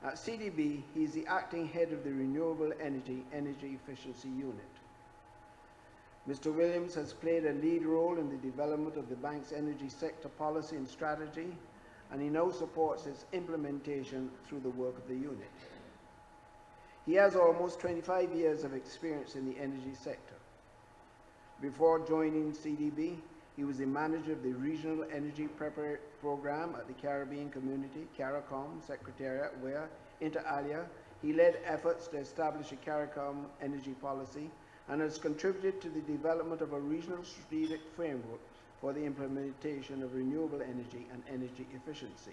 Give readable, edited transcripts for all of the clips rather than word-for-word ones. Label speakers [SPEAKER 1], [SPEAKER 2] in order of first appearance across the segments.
[SPEAKER 1] At CDB, he is the acting head of the Renewable Energy Efficiency Unit. Mr. Williams has played a lead role in the development of the bank's energy sector policy and strategy, and he now supports its implementation through the work of the unit. He has almost 25 years of experience in the energy sector. Before joining CDB, he was the manager of the Regional Energy Program at the Caribbean Community, CARICOM Secretariat, where, inter alia, he led efforts to establish a CARICOM energy policy and has contributed to the development of a regional strategic framework for the implementation of renewable energy and energy efficiency.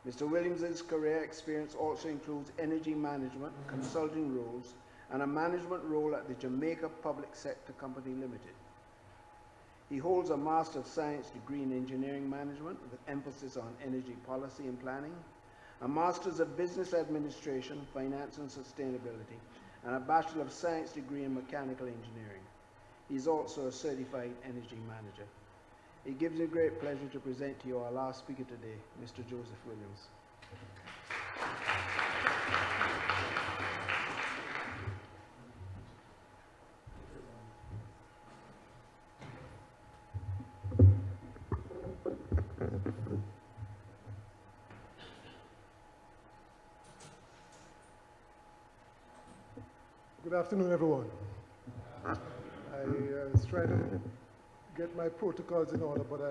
[SPEAKER 1] Mr. Williams's career experience also includes energy management, consulting roles, and a management role at the Jamaica Public Sector Company Limited. He holds a Master of Science degree in Engineering Management with emphasis on energy policy and planning, a Master's of Business Administration, Finance and Sustainability, and a Bachelor of Science degree in Mechanical Engineering. He is also a certified energy manager. It gives me great pleasure to present to you our last speaker today, Mr. Joseph Williams.
[SPEAKER 2] Good afternoon, everyone. I was trying to get my protocols in order, but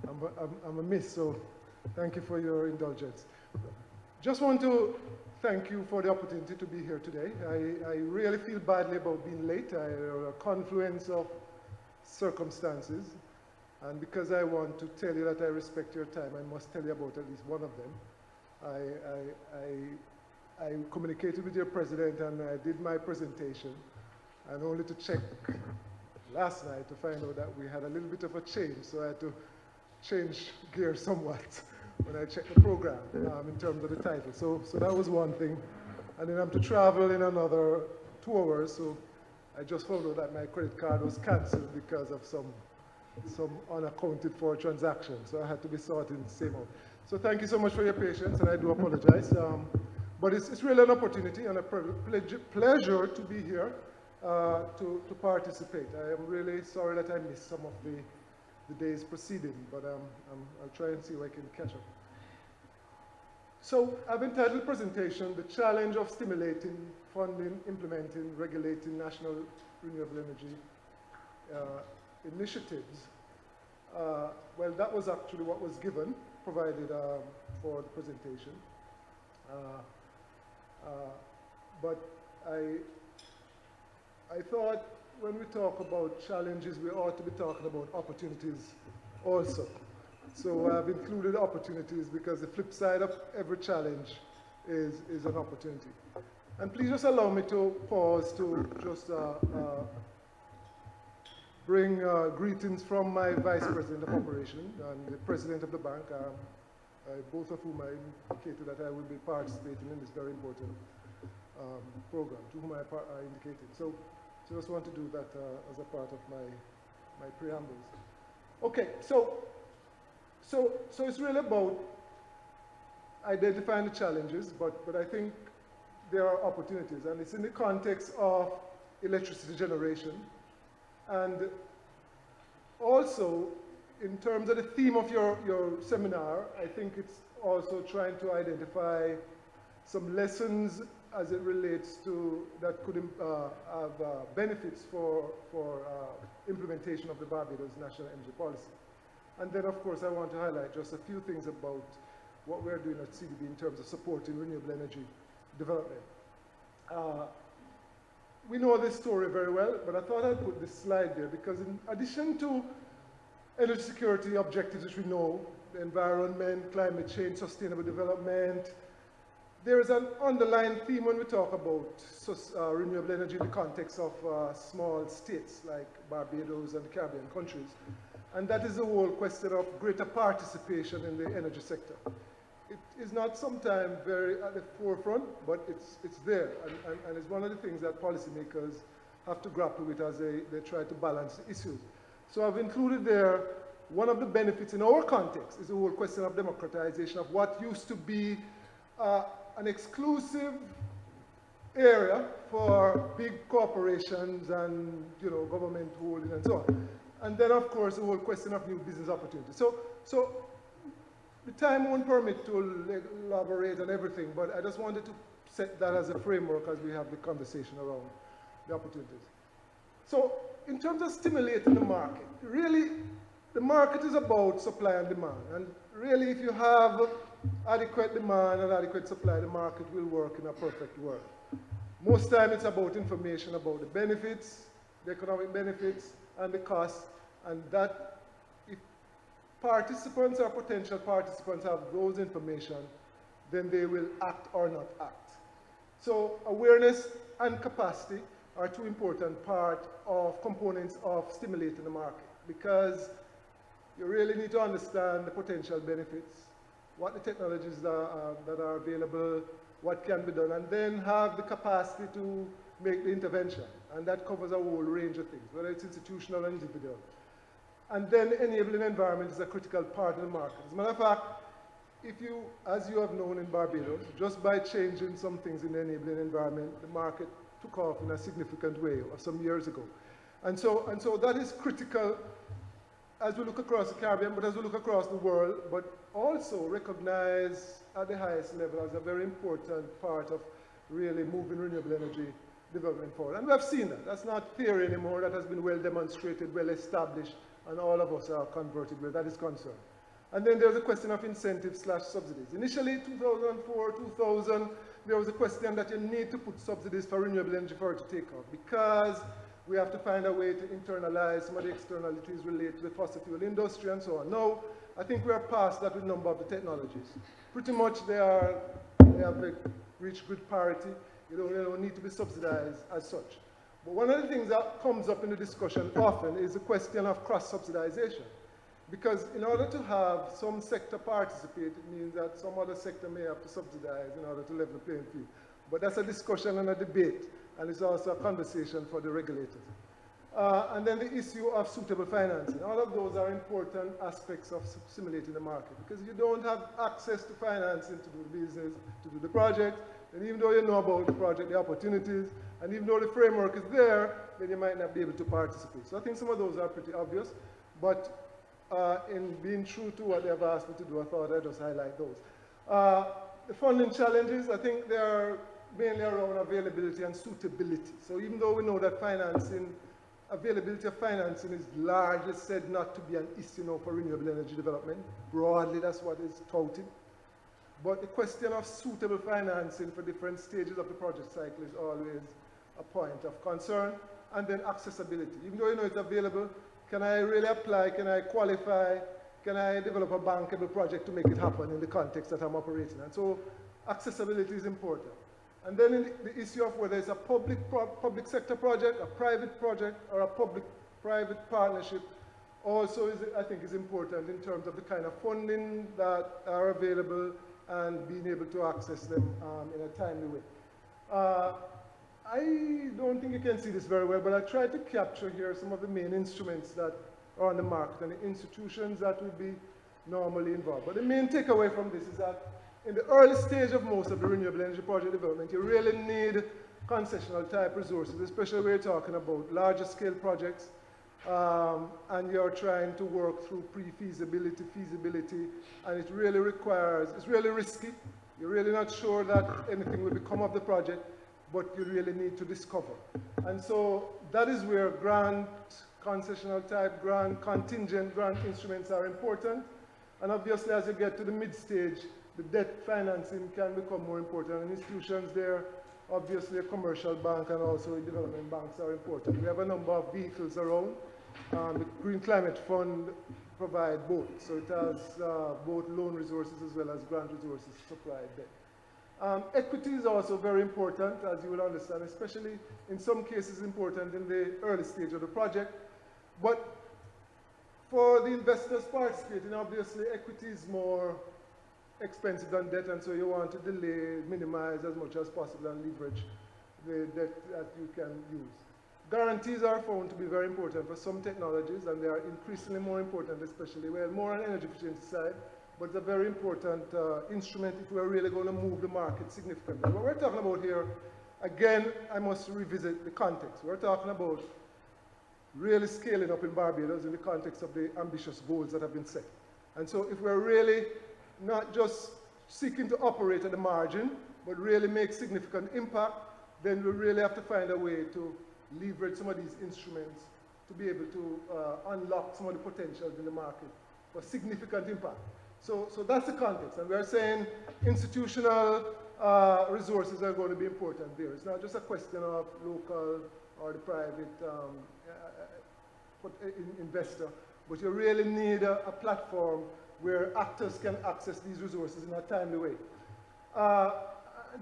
[SPEAKER 2] I'm amiss, so thank you for your indulgence. Just want to thank you for the opportunity to be here today. I really feel badly about being late. I had a confluence of circumstances, and because I want to tell you that I respect your time, I must tell you about at least one of them. I communicated with your president and I did my presentation, and only to check last night to find out that we had a little bit of a change, so I had to change gears somewhat when I checked the program in terms of the title. So that was one thing. And then I'm to travel in another 2 hours, so I just found out that my credit card was canceled because of some unaccounted for transaction, so I had to be sorting the same out. So thank you so much for your patience, and I do apologize. But it's really an opportunity and a pleasure to be here to participate. I am really sorry that I missed some of the day's proceeding, but I'll try and see if I can catch up. So I've entitled the presentation, The Challenge of Stimulating, Funding, Implementing, Regulating National Renewable Energy Initiatives. Well, that was actually what was given, provided for the presentation. But I thought when we talk about challenges, we ought to be talking about opportunities also. So I've included opportunities because the flip side of every challenge is an opportunity. And please just allow me to pause to just bring greetings from my Vice President of Operations and the President of the bank, both of whom I indicated that I will be participating in this very important program, to whom I indicated. So I just want to do that as a part of my preambles. Okay, so it's really about identifying the challenges, but I think there are opportunities, and it's in the context of electricity generation, and also in terms of the theme of your seminar, I think it's also trying to identify some lessons as it relates to that could have benefits for implementation of the Barbados National Energy Policy. And then, of course, I want to highlight just a few things about what we're doing at CDB in terms of supporting renewable energy development. We know this story very well, but I thought I'd put this slide there because in addition to energy security objectives, which we know, the environment, climate change, sustainable development, there is an underlying theme when we talk about renewable energy in the context of small states like Barbados and the Caribbean countries. And that is the whole question of greater participation in the energy sector. It is not sometimes very at the forefront, but it's there. And it's one of the things that policymakers have to grapple with as they try to balance the issues. So I've included there one of the benefits in our context is the whole question of democratization of what used to be an exclusive area for big corporations and government holding and so on. And then, of course, the whole question of new business opportunities. So the time won't permit to elaborate on everything, but I just wanted to set that as a framework as we have the conversation around the opportunities. So in terms of stimulating the market, really, the market is about supply and demand. And really, if you have adequate demand and adequate supply, the market will work in a perfect world. Most time it's about information about the benefits, the economic benefits, and the costs, and that if participants or potential participants have those information, then they will act or not act. So awareness and capacity are two important components of stimulating the market, because you really need to understand the potential benefits, what the technologies that are available, what can be done, and then have the capacity to make the intervention. And that covers a whole range of things, whether it's institutional or individual. And then enabling environment is a critical part of the market. As a matter of fact, as you have known in Barbados, just by changing some things in the enabling environment, the market took off in a significant way some years ago. And so that is critical as we look across the Caribbean, but as we look across the world, but also recognize at the highest level as a very important part of really moving renewable energy development forward. And we have seen that. That's not theory anymore. That has been well demonstrated, well established, and all of us are converted where that is concerned. And then there's a question of incentives/subsidies. Initially, 2004, 2000, there was a question that you need to put subsidies for renewable energy for it to take off, because we have to find a way to internalize some of the externalities related to the fossil fuel industry and so on. Now, I think we are past that with a number of the technologies. Pretty much they have reached good parity. They don't need to be subsidized as such. But one of the things that comes up in the discussion often is the question of cross-subsidization. Because in order to have some sector participate, it means that some other sector may have to subsidize in order to level the playing field. But that's a discussion and a debate, and it's also a conversation for the regulators. And then the issue of suitable financing. All of those are important aspects of stimulating the market, because if you don't have access to financing to do the business, to do the project, then even though you know about the project, the opportunities, and even though the framework is there, then you might not be able to participate. So I think some of those are pretty obvious, but in being true to what they have asked me to do, I thought I'd just highlight those. The funding challenges, I think they are mainly around availability and suitability. So even though we know that availability of financing is largely said not to be an issue now for renewable energy development, broadly that's what is touted. But the question of suitable financing for different stages of the project cycle is always a point of concern. And then accessibility. Even though you know it's available, can I really apply? Can I qualify? Can I develop a bankable project to make it happen in the context that I'm operating? And so accessibility is important. And then the issue of whether it's a public sector project, a private project, or a public-private partnership also I think is important in terms of the kind of funding that are available and being able to access them in a timely way. I don't think you can see this very well, but I tried to capture here some of the main instruments that are on the market and the institutions that would be normally involved. But the main takeaway from this is that in the early stage of most of the renewable energy project development, you really need concessional type resources, especially when you're talking about larger scale projects, and you're trying to work through pre-feasibility, feasibility, and it really requires, it's really risky. You're really not sure that anything will become of the project, but you really need to discover. And so that is where grant, concessional type grant, contingent grant instruments are important. And obviously as you get to the mid-stage, the debt financing can become more important. And institutions there, obviously a commercial bank and also development banks are important. We have a number of vehicles around. The Green Climate Fund provide both. So it has both loan resources as well as grant resources supplied there. Equity is also very important, as you will understand, especially in some cases important in the early stage of the project. But for the investors participating, obviously equity is more expensive than debt, and so you want to delay, minimize as much as possible and leverage the debt that you can use. Guarantees are found to be very important for some technologies, and they are increasingly more important, especially, well, more on energy efficiency side, but it's a very important instrument if we're really going to move the market significantly. What we're talking about here, again, I must revisit the context. We're talking about really scaling up in Barbados in the context of the ambitious goals that have been set. And so if we're really not just seeking to operate at the margin, but really make significant impact, then we really have to find a way to leverage some of these instruments to be able to unlock some of the potentials in the market for significant impact. So that's the context, and we're saying institutional resources are going to be important there. It's not just a question of local or the private investor, but you really need a platform where actors can access these resources in a timely way.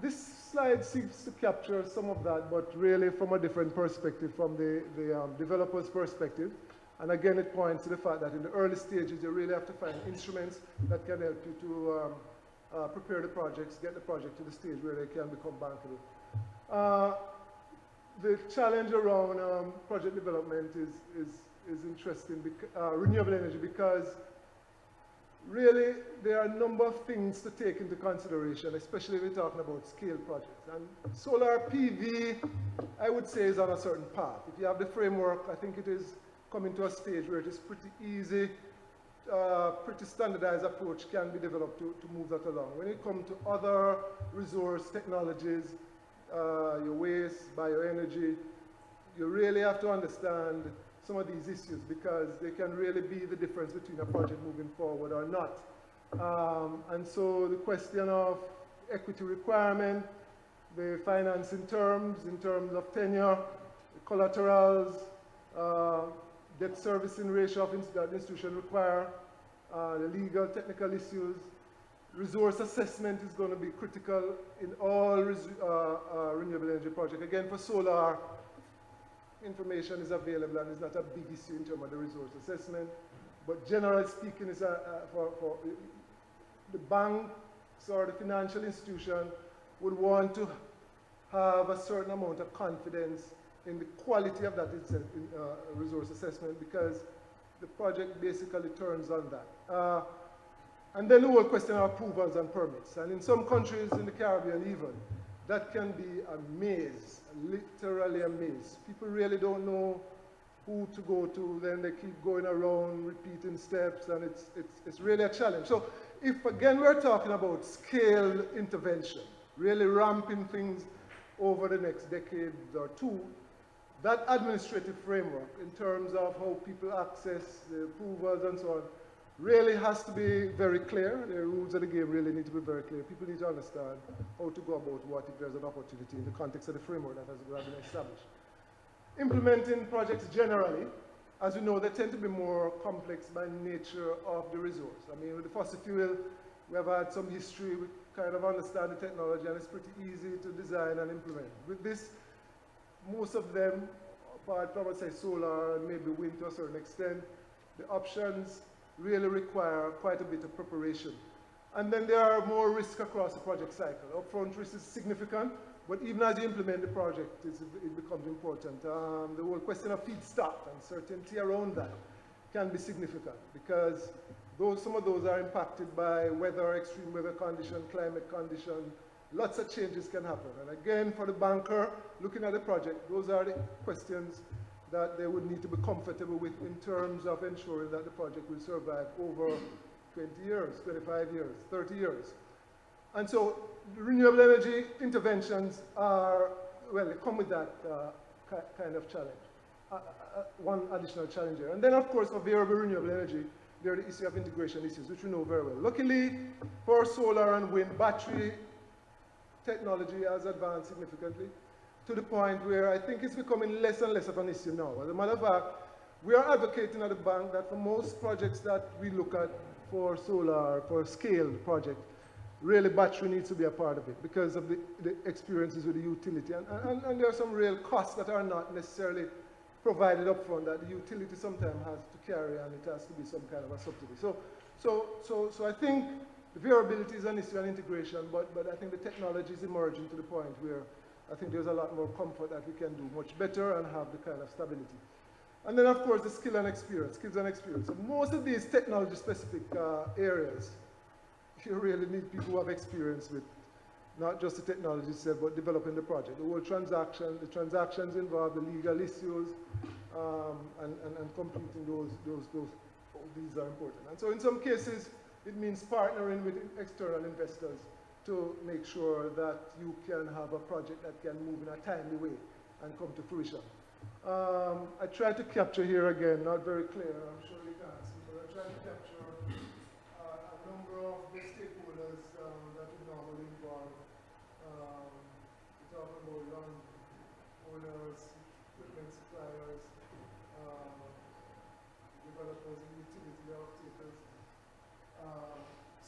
[SPEAKER 2] This slide seems to capture some of that, but really from a different perspective, from the developer's perspective. And again, it points to the fact that in the early stages, you really have to find instruments that can help you to prepare the projects, get the project to the stage where they can become bankable. The challenge around project development is interesting, renewable energy, because really there are a number of things to take into consideration, especially if we're talking about scale projects. And solar PV, I would say, is on a certain path. If you have the framework, I think it is coming to a stage where it is pretty easy, pretty standardized approach can be developed to move that along. When it comes to other resource technologies, your waste, bioenergy, you really have to understand some of these issues because they can really be the difference between a project moving forward or not. And so the question of equity requirement, the financing terms, in terms of tenure, collaterals, debt servicing ratio that institution require, the legal technical issues. Resource assessment is going to be critical in all renewable energy projects. Again, for solar, information is available and it's not a big issue in terms of the resource assessment. But generally speaking, it's for the banks or the financial institution would want to have a certain amount of confidence in the quality of that resource assessment because the project basically turns on that. And then the whole question of approvals and permits. And in some countries in the Caribbean even, that can be a maze, literally a maze. People really don't know who to go to, then they keep going around, repeating steps, and it's really a challenge. So if, again, we're talking about scale intervention, really ramping things over the next decade or two, that administrative framework in terms of how people access the approvals and so on really has to be very clear. The rules of the game really need to be very clear. People need to understand how to go about what if there's an opportunity in the context of the framework that has been established. Implementing projects generally, as you know, they tend to be more complex by nature of the resource. I mean, with the fossil fuel, we have had some history, we kind of understand the technology, and it's pretty easy to design and implement. With this, most of them, apart from, say, solar and maybe wind to a certain extent, the options really require quite a bit of preparation. And then there are more risks across the project cycle. Upfront risk is significant, but even as you implement the project, it becomes important. The whole question of feedstock and certainty around that can be significant because some of those are impacted by weather, extreme weather condition, climate condition. Lots of changes can happen. And again, for the banker looking at the project, those are the questions that they would need to be comfortable with in terms of ensuring that the project will survive over 20 years, 25 years, 30 years. And so renewable energy interventions are, well, they come with that kind of challenge, one additional challenge here. And then, of course, for variable renewable energy, there are the issue of integration issues, which we know very well. Luckily, for solar and wind, battery technology has advanced significantly to the point where I think it's becoming less and less of an issue now. As a matter of fact, we are advocating at the bank that for most projects that we look at for solar, for scale project, really battery needs to be a part of it because of the experiences with the utility. And there are some real costs that are not necessarily provided up front that the utility sometimes has to carry, and it has to be some kind of a subsidy. So I think the variability is an issue and integration, but I think the technology is emerging to the point where I think there's a lot more comfort that we can do much better and have the kind of stability. And then, of course, the skills and experience. So most of these technology-specific areas, you really need people who have experience with not just the technology itself, but developing the project. The whole transaction, the transactions involve the legal issues, and completing these are important. And so in some cases, it means partnering with external investors to make sure that you can have a project that can move in a timely way and come to fruition. I tried to capture here again, not very clear, I'm sure you can't see, but I tried to capture a number of the stakeholders that we normally involve. We talk about land owners, equipment suppliers, developers, and utility off-takers.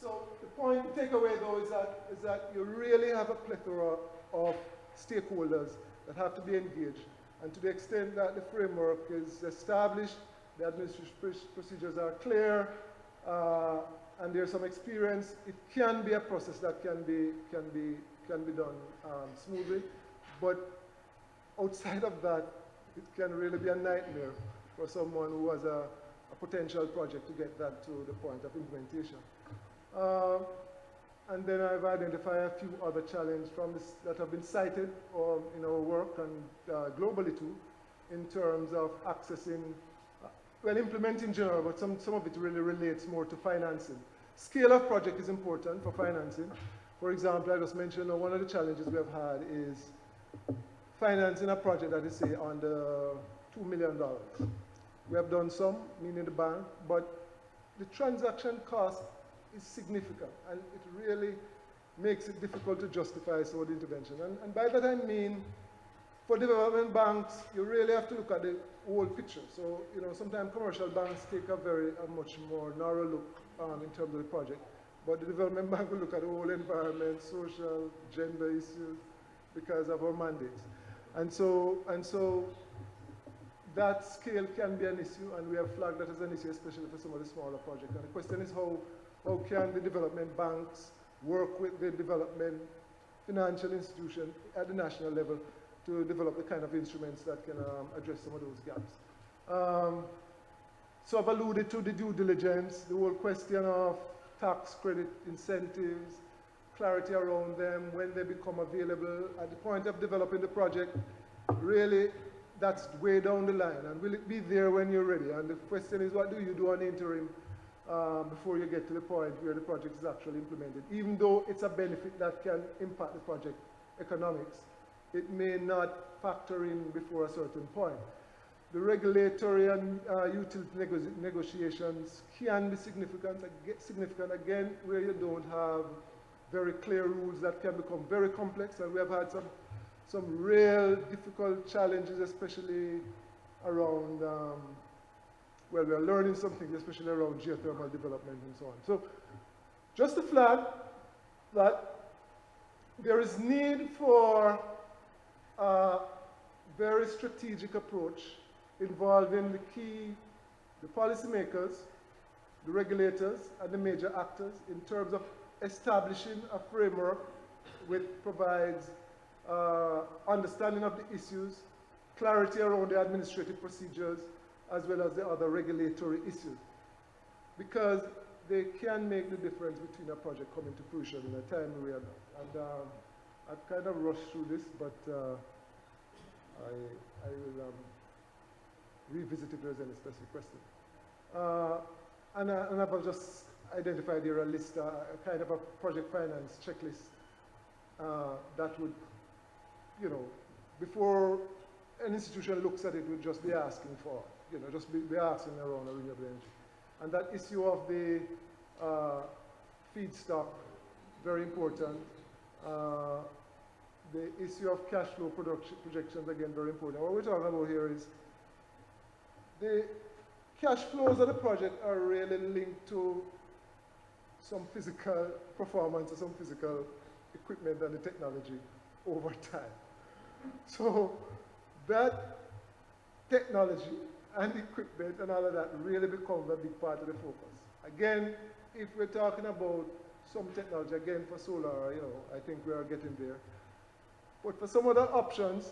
[SPEAKER 2] So the point, the takeaway though, is that you really have a plethora of stakeholders that have to be engaged. And to the extent that the framework is established, the administrative procedures are clear, and there's some experience, it can be a process that can be done smoothly. But outside of that, it can really be a nightmare for someone who has a potential project to get that to the point of implementation. And then I've identified a few other challenges that have been cited in our work and globally too, in terms of accessing, well, implementing in general, but some of it really relates more to financing. Scale of project is important for financing. For example, I just mentioned one of the challenges we have had is financing a project that is, say, under $2 million. We have done some, meaning the bank, but the transaction cost is significant, and it really makes it difficult to justify some of the intervention. And by that I mean, for development banks, you really have to look at the whole picture. So, sometimes commercial banks take a much more narrow look in terms of the project, but the development bank will look at the whole environment, social, gender issues, because of our mandates. And so that scale can be an issue, and we have flagged that as an issue, especially for some of the smaller projects. And the question is how can the development banks work with the development financial institution at the national level to develop the kind of instruments that can address some of those gaps. So I've alluded to the due diligence, the whole question of tax credit incentives, clarity around them, when they become available, at the point of developing the project. Really, that's way down the line, and will it be there when you're ready? And the question is, what do you do on the interim before you get to the point where the project is actually implemented? Even though it's a benefit that can impact the project economics, it may not factor in before a certain point. The regulatory and utility negotiations can be significant again, where you don't have very clear rules that can become very complex, and we have had some real difficult challenges, especially around, well, we are learning something, especially around geothermal development and so on. So just to flag that there is need for a very strategic approach involving the policymakers, the regulators, and the major actors in terms of establishing a framework which provides understanding of the issues, clarity around the administrative procedures, as well as the other regulatory issues, because they can make the difference between a project coming to fruition in a timely way or not. And I've kind of rushed through this, but I will revisit if there's any specific question. And I've just identified here a list, a kind of a project finance checklist that would, before an institution looks at it, would just be asking for, just be asking around renewable energy. And that issue of the feedstock, very important. The issue of cash flow projections, again, very important. What we're talking about here is the cash flows of the project are really linked to some physical performance or some physical equipment and the technology over time. So that technology and equipment and all of that really becomes a big part of the focus. Again, if we're talking about some technology, again for solar, I think we are getting there. But for some other options,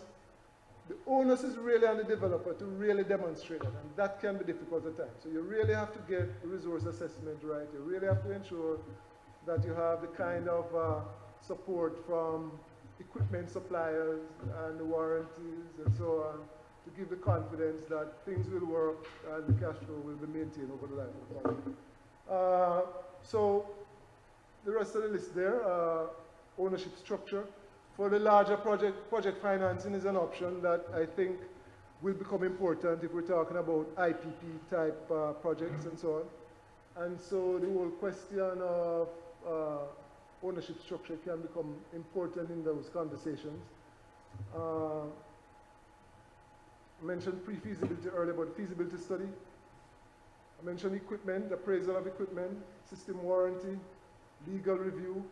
[SPEAKER 2] the onus is really on the developer to really demonstrate it, and that can be difficult at times. So you really have to get resource assessment right. You really have to ensure that you have the kind of support from equipment suppliers and the warranties and so on to give the confidence that things will work and the cash flow will be maintained over the life of the project. So the rest of the list there, ownership structure. For the larger project financing is an option that I think will become important if we're talking about IPP type projects and so on. And so the whole question of ownership structure can become important in those conversations. I mentioned pre-feasibility earlier, but feasibility study. I mentioned equipment, appraisal of equipment, system warranty, legal review,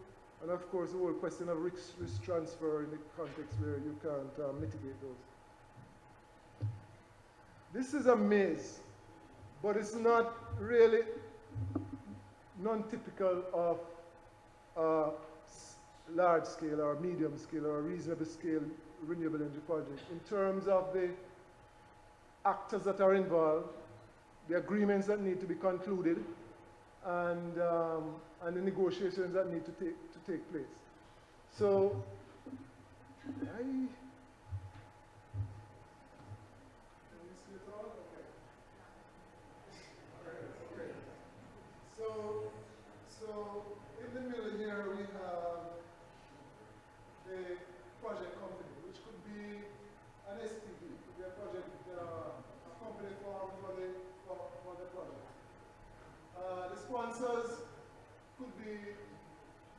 [SPEAKER 2] and of course the whole question of risk transfer in the context where you can't mitigate those. This is a maze, but it's not really non-typical of large scale or medium scale or reasonable scale renewable energy project in terms of the actors that are involved, the agreements that need to be concluded, and the negotiations that need to take place. So, So in the middle here we have the project company, which could be an SPV, could be a project, a company formed for the project. The sponsors could be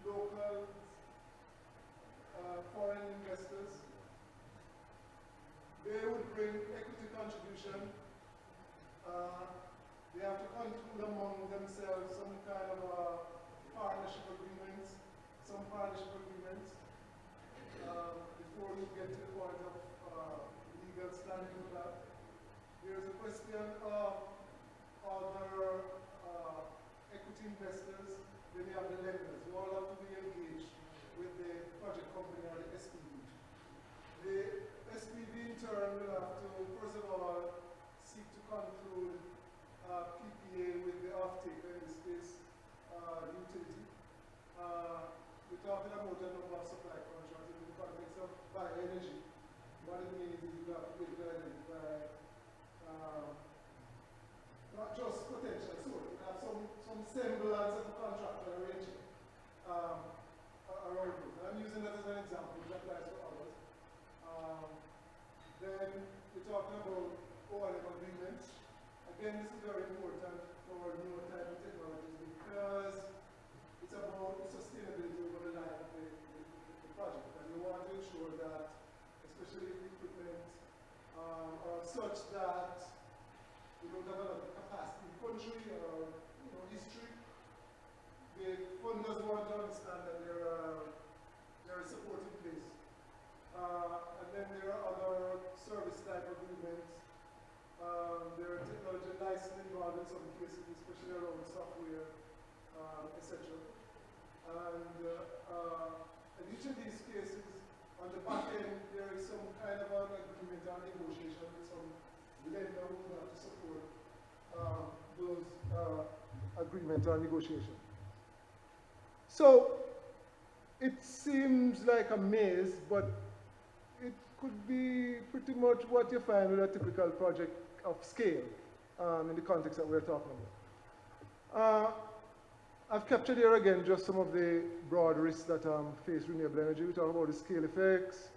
[SPEAKER 2] local, foreign investors. They would bring equity contribution. They have to conclude among themselves some kind of partnership agreements, before we get to the point of legal standing of that. There's a question of other equity investors, then you have the lenders, who all have to be engaged with the project company or the SPV. The SPV in turn will have to, first of all, seek to conclude PPA with the off-taker, in this case, utility. We're talking about a number of supply contracts in the context of bioenergy. What it means is you have to be able to identify not just potential source, you have some semblance of a contractual arrangement around it. I'm using that as an example, which applies to others. Then we're talking about O&M agreements. Again, this is very important for newer type of technologies because it's about sustainability over the life of the project. And you want to ensure that, especially if the equipment are such that you don't have a lot of capacity in country or history, the funders want to understand that there is support in place. And then there are other service type agreements. There are technology license involved in some cases, especially around software, etc. And in each of these cases, on the back end, there is some kind of an agreement or negotiation with some lender who will have to support those agreements or negotiation. So it seems like a maze, but it could be pretty much what you find with a typical project of scale in the context that we're talking about. I've captured here again just some of the broad risks that face renewable energy. We talk about the scale effects,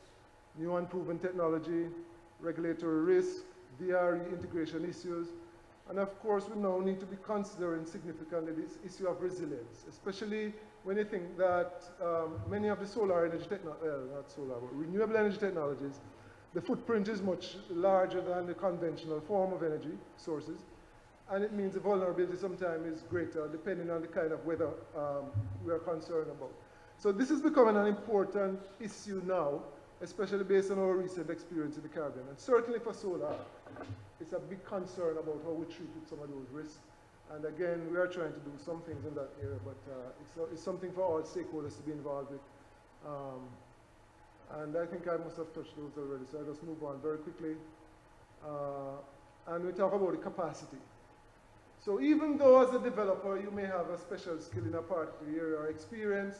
[SPEAKER 2] new and proven technology, regulatory risk, VRE integration issues, and of course we now need to be considering significantly this issue of resilience, especially when you think that many of the solar energy renewable energy technologies, the footprint is much larger than the conventional form of energy sources, and it means the vulnerability sometimes is greater depending on the kind of weather we are concerned about. So this is becoming an important issue now, especially based on our recent experience in the Caribbean. And certainly for solar, it's a big concern about how we treat some of those risks. And again, we are trying to do some things in that area, but it's something for all stakeholders to be involved with And I think I must have touched those already, so I'll just move on very quickly. And we talk about the capacity. So even though as a developer you may have a special skill in a particular area or experience,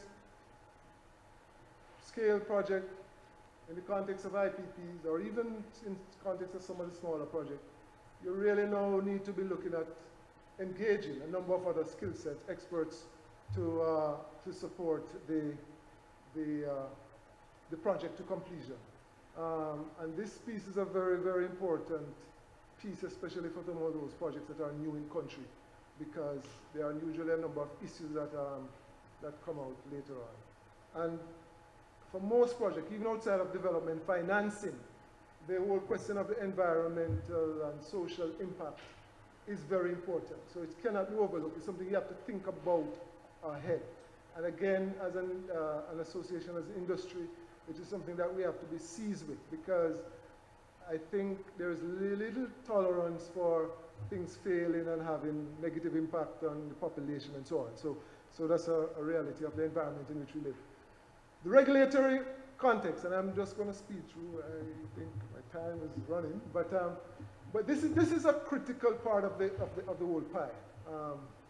[SPEAKER 2] scale project in the context of IPPs or even in the context of some of the smaller projects, you really now need to be looking at engaging a number of other skill sets, experts to support the project to completion. And this piece is a very, very important piece, especially for some of those projects that are new in country, because there are usually a number of issues that come out later on. And for most projects, even outside of development financing, the whole question of the environmental and social impact is very important. So it cannot be overlooked. It's something you have to think about ahead. And again, as an association, as an industry, it is something that we have to be seized with, because I think there is little tolerance for things failing and having negative impact on the population and so on. So that's a reality of the environment in which we live. The regulatory context, and I'm just going to speed through, I think my time is running, but this is a critical part of the whole pie,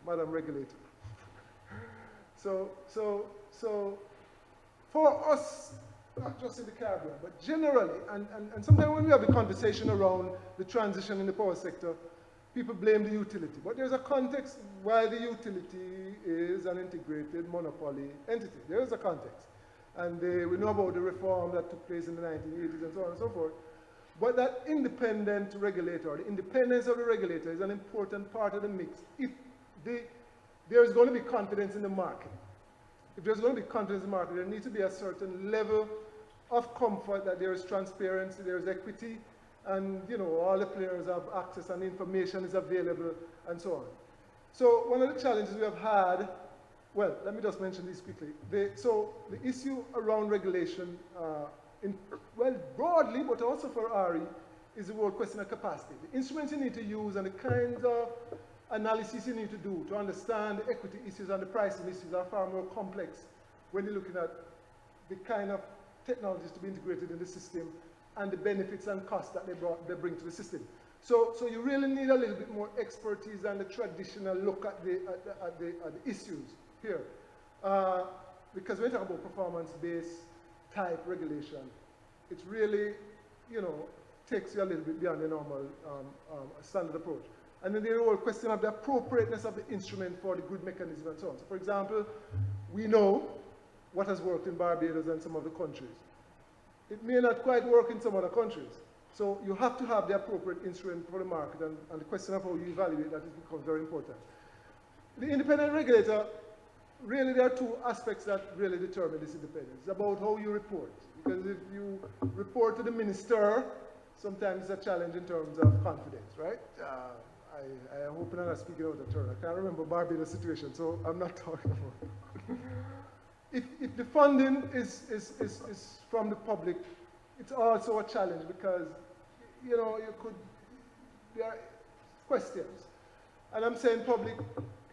[SPEAKER 2] Madam Regulator. So for us, not just in the Caribbean, but generally, and sometimes when we have the conversation around the transition in the power sector, people blame the utility. But there's a context why the utility is an integrated monopoly entity. There is a context. And we know about the reform that took place in the 1980s and so on and so forth. But that independent regulator, the independence of the regulator is an important part of the mix. If there is going to be confidence in the market. If there's going to be confidence in the market, there needs to be a certain level of comfort that there is transparency, there is equity, and all the players have access and information is available, and so on. So one of the challenges we have had, well, let me just mention this quickly. So the issue around regulation, broadly, but also for RE, is the whole question of capacity. The instruments you need to use and the kinds of analysis you need to do to understand the equity issues and the pricing issues are far more complex when you're looking at the kind of technologies to be integrated in the system and the benefits and costs that they bring to the system. So you really need a little bit more expertise than the traditional look at the issues here. Because when you talk about performance-based type regulation, it's really, takes you a little bit beyond the normal standard approach. And then the whole question of the appropriateness of the instrument for the grid mechanism and so on. So for example, we know what has worked in Barbados and some of the countries. It may not quite work in some other countries. So you have to have the appropriate instrument for the market, and the question of how you evaluate that becomes very important. The independent regulator, really there are two aspects that really determine this independence. It's about how you report. Because if you report to the minister, sometimes it's a challenge in terms of confidence, right? I hope I'm not speaking out of turn. I can't remember Barbados situation, so I'm not talking about it. If the funding is from the public, it's also a challenge because, there are questions. And I'm saying public,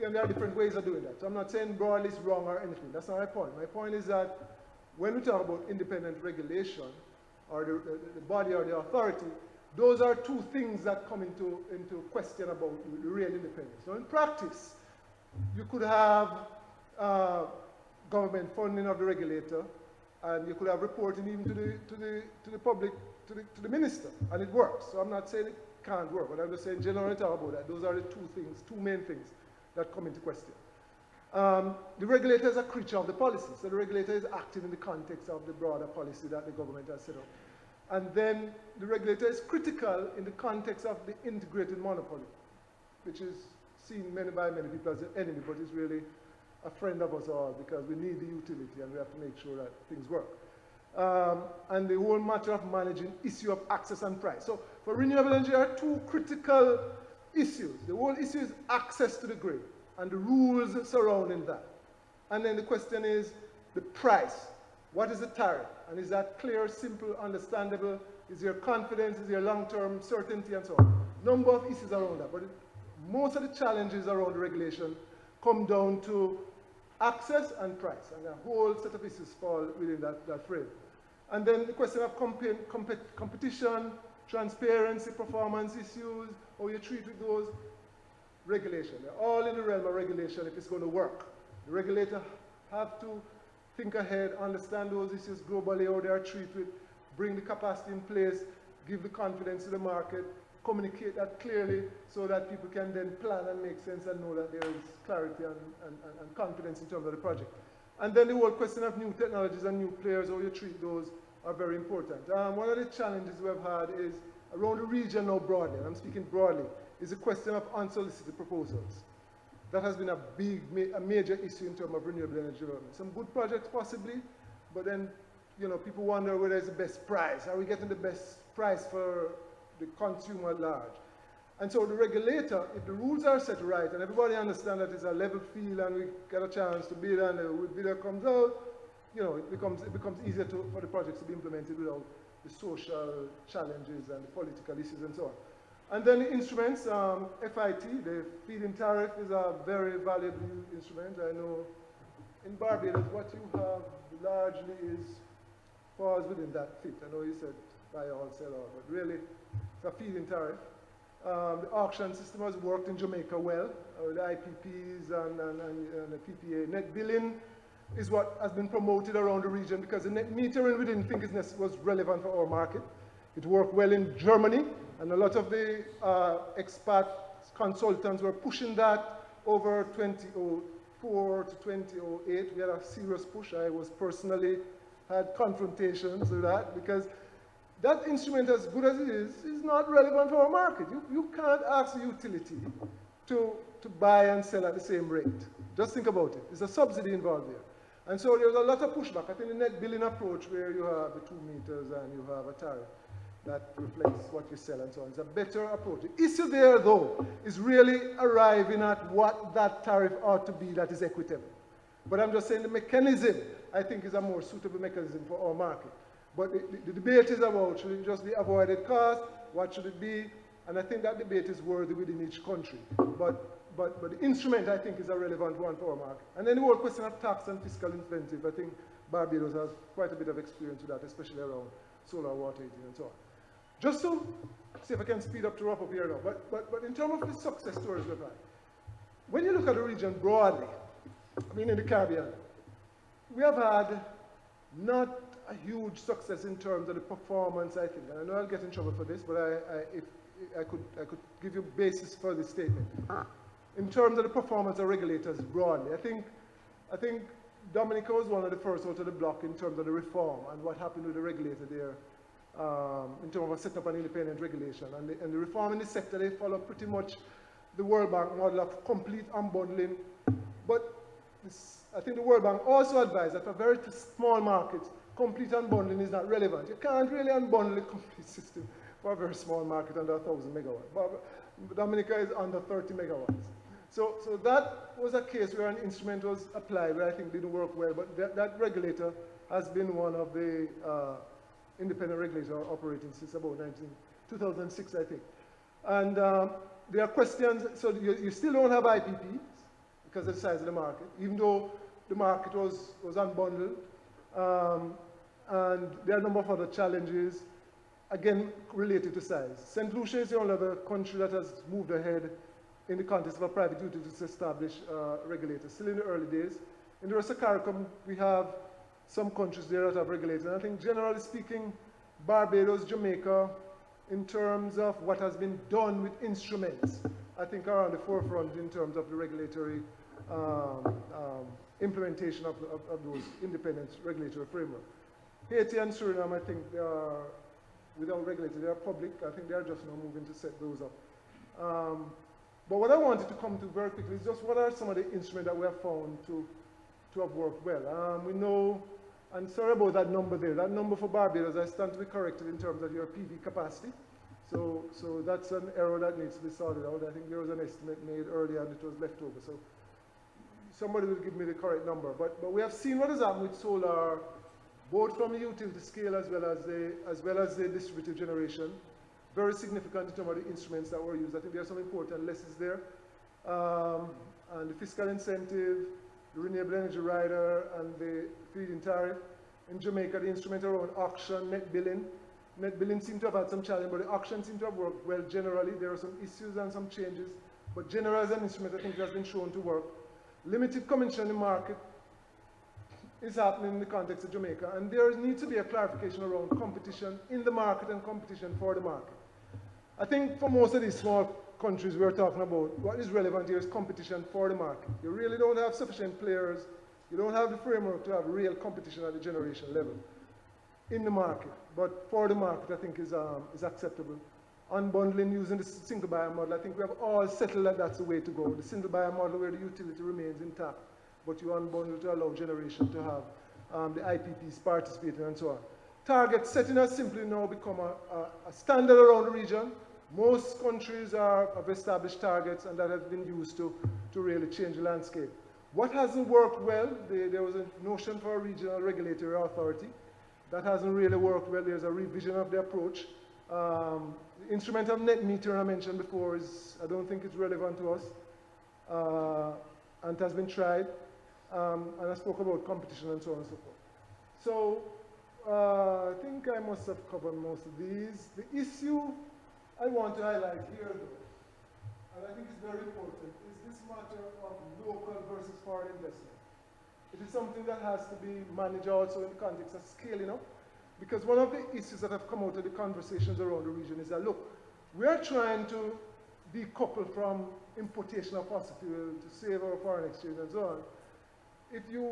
[SPEAKER 2] and there are different ways of doing that. So I'm not saying broadly it's wrong or anything. That's not my point. My point is that when we talk about independent regulation, or the body or the authority, those are two things that come into question about the real independence. So in practice, you could have government funding of the regulator, and you could have reporting even to the public, to the minister, and it works. So I'm not saying it can't work, but I'm just saying generally talk about that. Those are the two main things that come into question. The regulator is a creature of the policy, so the regulator is acting in the context of the broader policy that the government has set up. And then the regulator is critical in the context of the integrated monopoly, which is seen by many people as an enemy, but is really a friend of us all because we need the utility and we have to make sure that things work. And the whole matter of managing issue of access and price. So for renewable energy, there are two critical issues. The whole issue is access to the grid and the rules surrounding that. And then the question is the price. What is the tariff? And is that clear, simple, understandable? Is there confidence? Is there long-term certainty and so on? Number of issues around that. But most of the challenges around the regulation come down to access and price. And a whole set of issues fall within that frame. And then the question of competition, transparency, performance issues, how you treat with those, regulation. They're all in the realm of regulation if it's going to work. The regulator have to think ahead, understand those issues globally, how they are treated, bring the capacity in place, give the confidence to the market, communicate that clearly so that people can then plan and make sense and know that there is clarity and confidence in terms of the project. And then the whole question of new technologies and new players, how you treat those, are very important. One of the challenges we have had is around the region now broadly, and I'm speaking broadly, is the question of unsolicited proposals. That has been a major issue in terms of renewable energy development. Some good projects possibly, but then people wonder whether it's the best price. Are we getting the best price for the consumer at large? And so the regulator, if the rules are set right and everybody understands that it's a level field and we get a chance to bid and the bidder comes out, it becomes easier for the projects to be implemented without the social challenges and the political issues and so on. And then the instruments, FIT, the feed-in tariff, is a very valuable instrument. I know in Barbados what you have largely falls within that fit. I know you said buy all, sell all, but really it's a feed-in tariff. The auction system has worked in Jamaica well, the IPPs and the PPA. Net billing is what has been promoted around the region because the net metering we didn't think was relevant for our market. It worked well in Germany, and a lot of the expat consultants were pushing that over 2004 to 2008. We had a serious push. I was personally had confrontations with that because that instrument, as good as it is not relevant for our market. You can't ask a utility to buy and sell at the same rate. Just think about it. There's a subsidy involved there. And so there was a lot of pushback. I think the net billing approach where you have the 2 meters and you have a tariff that reflects what you sell and so on. It's a better approach. The issue there, though, is really arriving at what that tariff ought to be that is equitable. But I'm just saying the mechanism, I think, is a more suitable mechanism for our market. But the debate is about, should it just be avoided cost? What should it be? And I think that debate is worthy within each country. But the instrument, I think, is a relevant one for our market. And then the whole question of tax and fiscal incentive, I think Barbados has quite a bit of experience with that, especially around solar water heating and so on. Just to see if I can speed up to wrap up here now, but in terms of the success stories we've had, when you look at the region broadly, I mean in the Caribbean, we have had not a huge success in terms of the performance, I think. And I know I'll get in trouble for this, but if I could give you basis for this statement. In terms of the performance of regulators broadly, I think Dominica was one of the first out of the block in terms of the reform and what happened with the regulator there in terms of setting up an independent regulation. And the reform in the sector, they follow pretty much the World Bank model of complete unbundling. But I think the World Bank also advised that for very small markets, complete unbundling is not relevant. You can't really unbundle a complete system for a very small market under 1,000 megawatts. But Dominica is under 30 megawatts. So that was a case where an instrument was applied where I think didn't work well, but that regulator has been one of the independent regulators operating since about 2006, I think. And there are questions, so you still don't have IPPs because of the size of the market, even though the market was unbundled. And there are a number of other challenges, again, related to size. St. Lucia is the only other country that has moved ahead in the context of a private utility to establish regulators, still in the early days. In the rest of CARICOM, we have some countries there that have regulators. And I think, generally speaking, Barbados, Jamaica, in terms of what has been done with instruments, I think are on the forefront in terms of the regulatory implementation of those independent regulatory framework. Haiti and Suriname, I think they are, without regulators, they are public. I think they are just now moving to set those up. But what I wanted to come to very quickly is just what are some of the instruments that we have found to have worked well. We know, and sorry about that number there, that number for Barbados, I stand to be corrected in terms of your PV capacity. So that's an error that needs to be sorted out. I think there was an estimate made earlier and it was left over. So somebody will give me the correct number. But we have seen what has happened with solar, both from the utility scale as well as the distributed generation. Very significant in terms of the instruments that were used. I think there are some important lessons there. And the fiscal incentive, the renewable energy rider, and the feed-in tariff. in Jamaica, the instrument around auction, net billing. Net billing seemed to have had some challenge, but the auction seemed to have worked well generally. There are some issues and some changes, but generally as an instrument, I think it has been shown to work. Limited competition in the market is happening in the context of Jamaica, and there needs to be a clarification around competition in the market and competition for the market. I think for most of these small countries we're talking about, what is relevant here is competition for the market. You really don't have sufficient players, you don't have the framework to have real competition at the generation level in the market. But for the market, I think is acceptable. Unbundling using the single buyer model, I think we have all settled that that's the way to go. The single buyer model where the utility remains intact, but you unbundle to allow generation to have the IPPs participating and so on. Target setting has simply now become a standard around the region. Most countries have established targets, and that has been used to really change the landscape. What hasn't worked well, there was a notion for a regional regulatory authority. That hasn't really worked well. There's a revision of the approach. The instrument of net metering I mentioned before I don't think it's relevant to us, and it has been tried. And I spoke about competition and so on and so forth. So I think I must have covered most of these. The issue I want to highlight here, though, and I think it's very important, is this matter of local versus foreign investment. It is something that has to be managed also in the context of scaling up, because one of the issues that have come out of the conversations around the region is that, look, we are trying to decouple from importation of fossil fuel to save our foreign exchange and so on. If you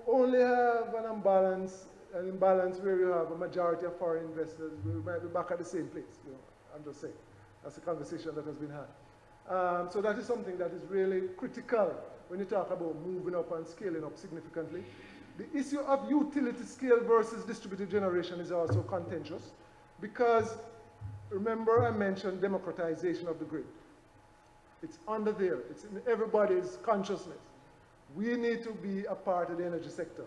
[SPEAKER 2] only have an imbalance where you have a majority of foreign investors, we might be back at the same place. You know, I'm just saying. That's a conversation that has been had. So that is something that is really critical when you talk about moving up and scaling up significantly. The issue of utility scale versus distributed generation is also contentious because, remember I mentioned democratization of the grid. It's under there. It's in everybody's consciousness. We need to be a part of the energy sector.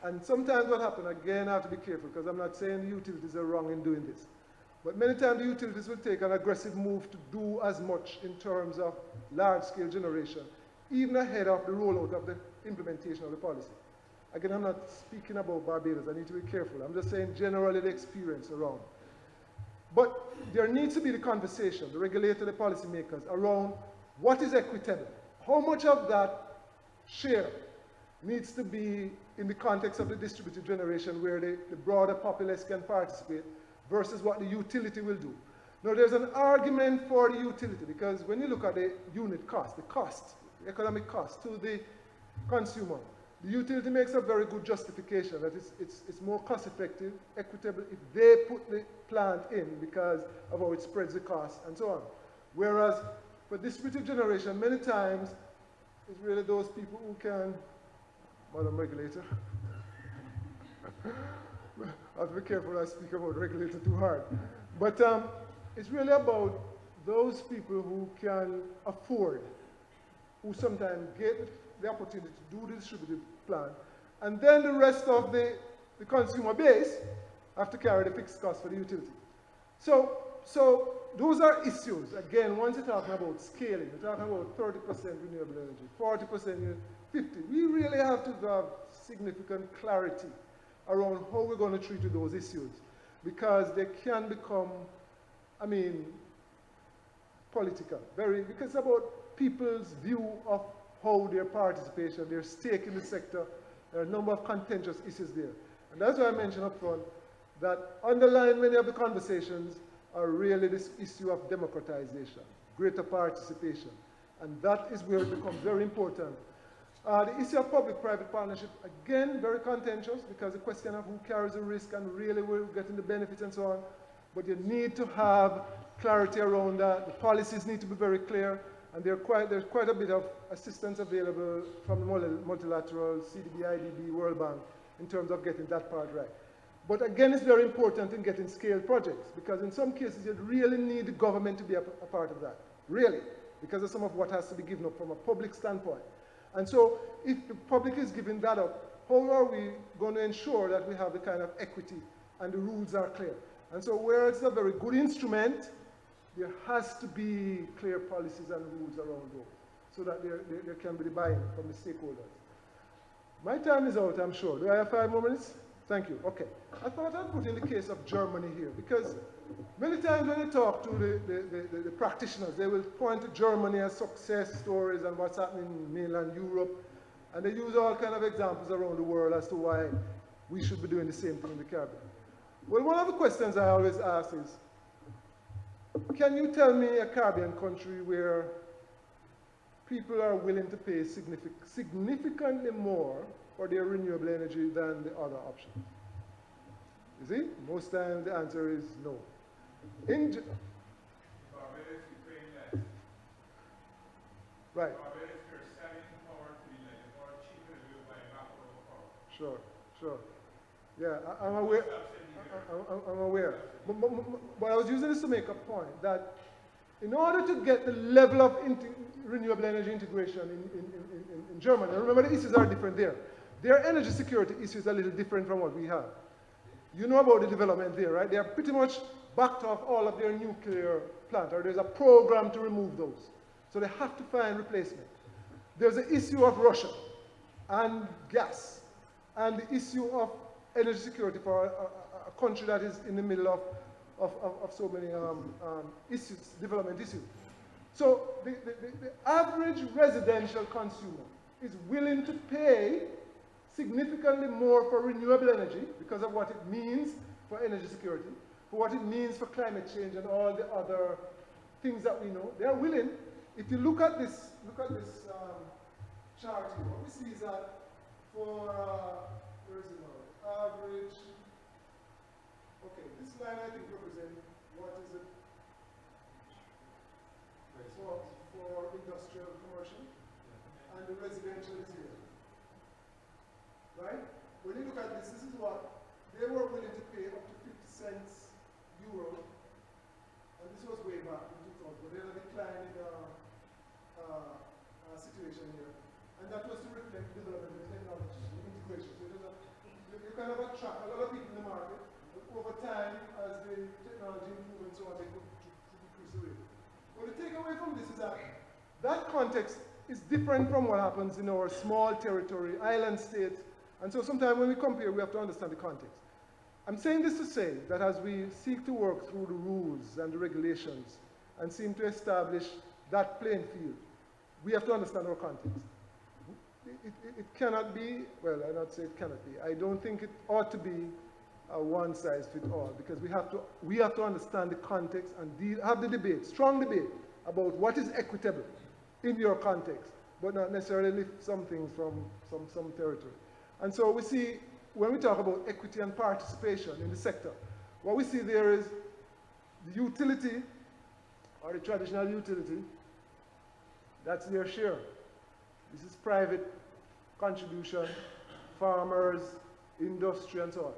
[SPEAKER 2] And sometimes what happens, again, I have to be careful because I'm not saying the utilities are wrong in doing this. But many times the utilities will take an aggressive move to do as much in terms of large-scale generation, even ahead of the rollout of the implementation of the policy. Again, I'm not speaking about Barbados. I need to be careful. I'm just saying generally the experience around. But there needs to be the conversation, the regulator, the policymakers, around what is equitable. How much of that share needs to be in the context of the distributed generation where the broader populace can participate versus what the utility will do. Now there's an argument for the utility because when you look at the unit cost, the economic cost to the consumer, the utility makes a very good justification that it's more cost effective, equitable if they put the plant in because of how it spreads the cost and so on. Whereas for distributed generation, many times it's really those people who can, Madam Regulator, I have to be careful when I speak about regulator too hard. But it's really about those people who can afford, who sometimes get the opportunity to do the distributed plan, and then the rest of the consumer base have to carry the fixed cost for the utility. So those are issues. Again, once you're talking about scaling, you're talking about 30% renewable energy, 40%, 50%. We really have to have significant clarity around how we're going to treat those issues because they can become, political. Because it's about people's view of how their participation, their stake in the sector, there are a number of contentious issues there. And that's why I mentioned up front that underlying many of the conversations are really this issue of democratization, greater participation. And that is where it becomes very important. The issue of public-private partnership, again, very contentious because the question of who carries the risk and really will getting the benefits and so on. But you need to have clarity around that. The policies need to be very clear. And there's quite a bit of assistance available from the multilateral, CDB, IDB, World Bank, in terms of getting that part right. But again, it's very important in getting scale projects, because in some cases, you really need the government to be a part of that, really, because of some of what has to be given up from a public standpoint. And so, if the public is giving that up, how are we going to ensure that we have the kind of equity and the rules are clear? And so, where it's a very good instrument, there has to be clear policies and rules around those, so that there can be the buy-in from the stakeholders. My time is out, I'm sure. Do I have 5 more minutes? Thank you. Okay. I thought I'd put in the case of Germany here, because many times when you talk to the practitioners, they will point to Germany as success stories and what's happening in mainland Europe, and they use all kind of examples around the world as to why we should be doing the same thing in the Caribbean. Well, one of the questions I always ask is, can you tell me a Caribbean country where people are willing to pay significantly more for their renewable energy than the other options? You see, most times the answer is no. In Barbados, you pay less. Right. Barbados, you're selling power to the land, or cheaper than you buy back power. Sure, sure. Yeah, I'm aware. I'm aware. But I was using this to make a point that in order to get the level of renewable energy integration in Germany, and remember the issues are different there. Their energy security issues are a little different from what we have. You know about the development there, right? They are pretty much backed off all of their nuclear plant, or there's a program to remove those. So they have to find replacement. There's the issue of Russia and gas, and the issue of energy security for a country that is in the middle of so many issues, development issues. So the average residential consumer is willing to pay significantly more for renewable energy because of what it means for energy security, for what it means for climate change and all the other things that we know. They are willing. If you look at this chart here, what we see is that for, where is it now? Average, okay, this line I think represents what is it for industrial commercial, and the residential is here. Right? When you look at this, this is what they were willing to pay up to 50 cents euro, and this was way back in 2000, but there's a declining situation here, and that was to reflect development of technology, integration. So you kind of attract a lot of people in the market, but over time, as the technology improves and so on, they could decrease the rate. But the takeaway from this is that that context is different from what happens in our small territory, island states. And so sometimes when we compare, we have to understand the context. I'm saying this to say that as we seek to work through the rules and the regulations and seem to establish that playing field, we have to understand our context. It cannot be, well, I not say it cannot be. I don't think it ought to be a one-size-fits-all, because we have to understand the context and have the debate, strong debate, about what is equitable in your context, but not necessarily lift some things from some territory. And so we see, when we talk about equity and participation in the sector, what we see there is the utility, or the traditional utility, that's their share. This is private contribution, farmers, industry, and so on.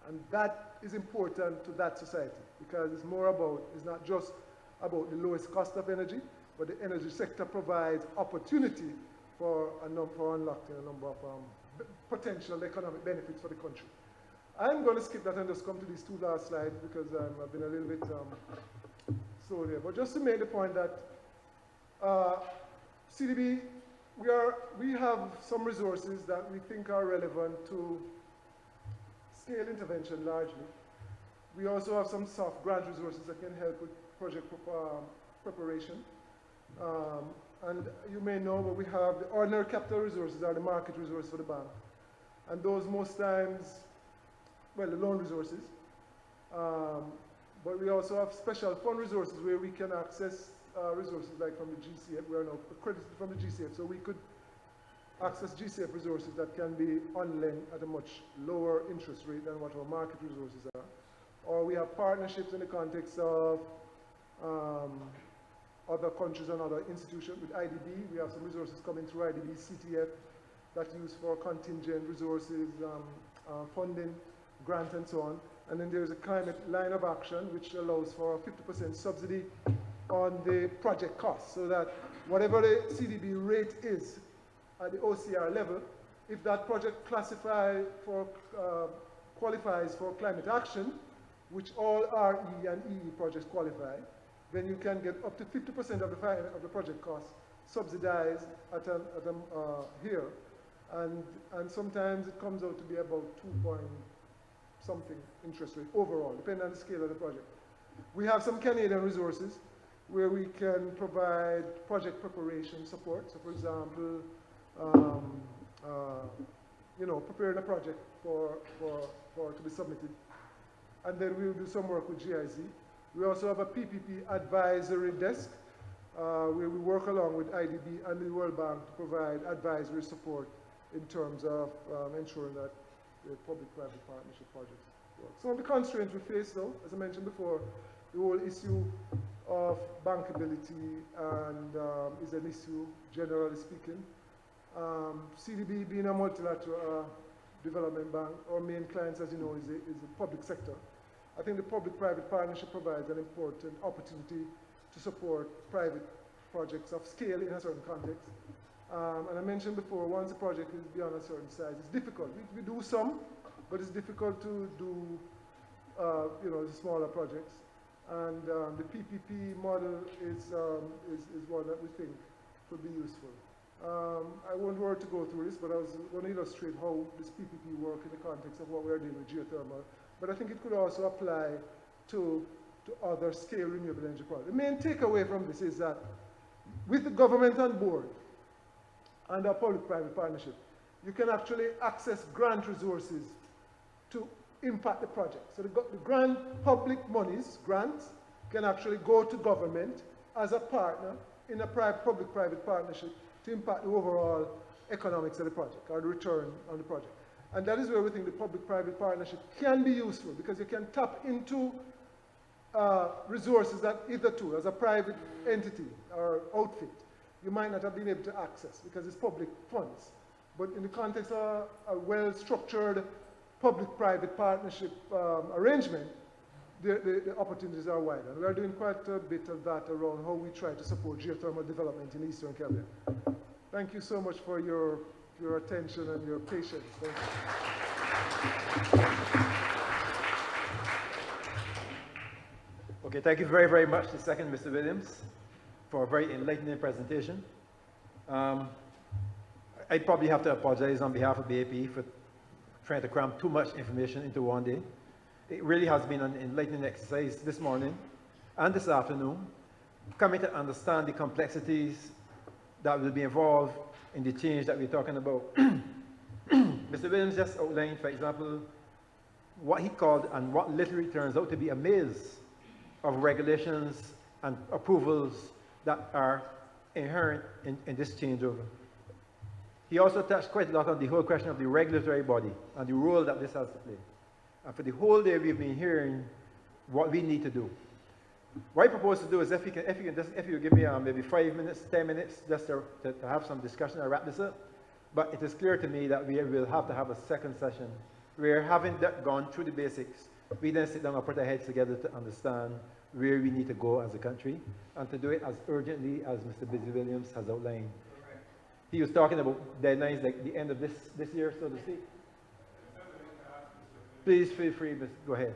[SPEAKER 2] And that is important to that society, because it's more about, it's not just about the lowest cost of energy, but the energy sector provides opportunity for unlocking a number of potential economic benefits for the country. I'm going to skip that and just come to these two last slides because I've been a little bit slow there. But just to make the point that CDB, we have some resources that we think are relevant to scale intervention largely. We also have some soft grant resources that can help with project preparation. And you may know, but we have the ordinary capital resources are the market resources for the bank. And those most times, well, the loan resources. But we also have special fund resources where we can access resources like from the GCF. We are now accredited from the GCF, so we could access GCF resources that can be on lend at a much lower interest rate than what our market resources are. Or we have partnerships in the context of other countries and other institutions. With IDB, we have some resources coming through IDB, CTF, that's used for contingent resources, funding, grant, and so on. And then there's a climate line of action, which allows for a 50% subsidy on the project cost, so that whatever the CDB rate is at the OCR level, if that project qualifies for climate action, which all RE and EE projects qualify, then you can get up to 50% of the project cost subsidized here. And sometimes it comes out to be about 2 point something interest rate overall, depending on the scale of the project. We have some Canadian resources where we can provide project preparation support. So for example, preparing a project for to be submitted. And then we'll do some work with GIZ. We also have a PPP advisory desk where we work along with IDB and the World Bank to provide advisory support in terms of ensuring that the public-private partnership projects work. Some of the constraints we face, though, as I mentioned before, the whole issue of bankability and is an issue, generally speaking. CDB being a multilateral development bank, our main clients, as you know, is the public sector. I think the public-private partnership provides an important opportunity to support private projects of scale in a certain context. And I mentioned before, once a project is beyond a certain size, it's difficult. We do some, but it's difficult to do, the smaller projects. And the PPP model is one that we think could be useful. I won't worry to go through this, but I was going to illustrate how this PPP works in the context of what we're doing with geothermal. But I think it could also apply to other scale renewable energy projects. The main takeaway from this is that with the government on board and our public-private partnership, you can actually access grant resources to impact the project. So the grant public monies, grants, can actually go to government as a partner in a public-private partnership to impact the overall economics of the project or the return on the project. And that is where we think the public-private partnership can be useful, because you can tap into resources that hitherto, as a private entity or outfit, you might not have been able to access because it's public funds. But in the context of a well-structured public-private partnership arrangement, the opportunities are wider. And we are doing quite a bit of that around how we try to support geothermal development in Eastern Caribbean. Thank you so much for your attention and your patience. Thank you.
[SPEAKER 3] Okay, thank you very, very much to second Mr. Williams for a very enlightening presentation. I'd probably have to apologize on behalf of BAP for trying to cram too much information into one day. It really has been an enlightening exercise this morning and this afternoon, coming to understand the complexities that will be involved in the change that we're talking about. Mr. Williams just outlined, for example, what he called and what literally turns out to be a maze of regulations and approvals that are inherent in this changeover. He also touched quite a lot on the whole question of the regulatory body and the role that this has to play. And for the whole day, we've been hearing what we need to do. What I propose to do is if you give me maybe 5 minutes, 10 minutes, just to have some discussion, I'll wrap this up. But it is clear to me that we will have to have a second session where, having gone through the basics, we then sit down and put our heads together to understand where we need to go as a country, and to do it as urgently as Mr. Busy Williams has outlined. He was talking about deadlines like the end of this year, so to speak. Please feel free, go ahead.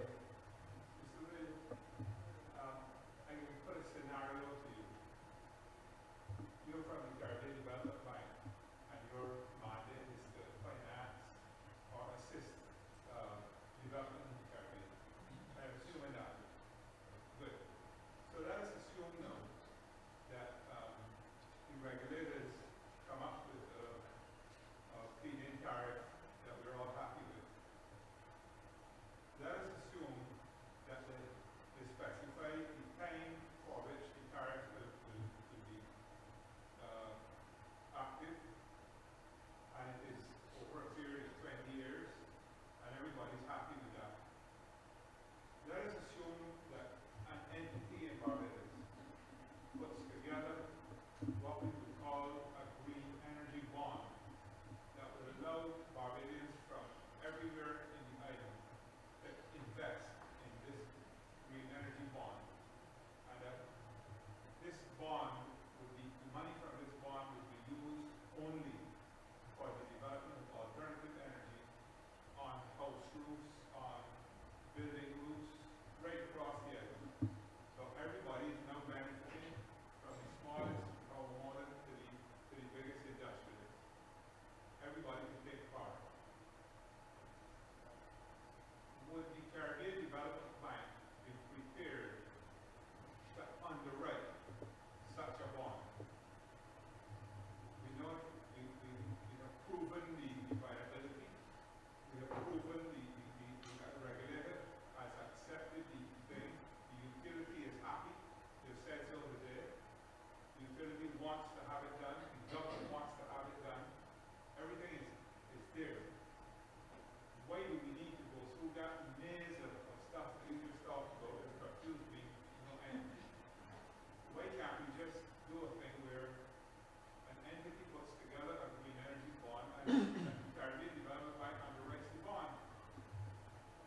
[SPEAKER 4] That is assumed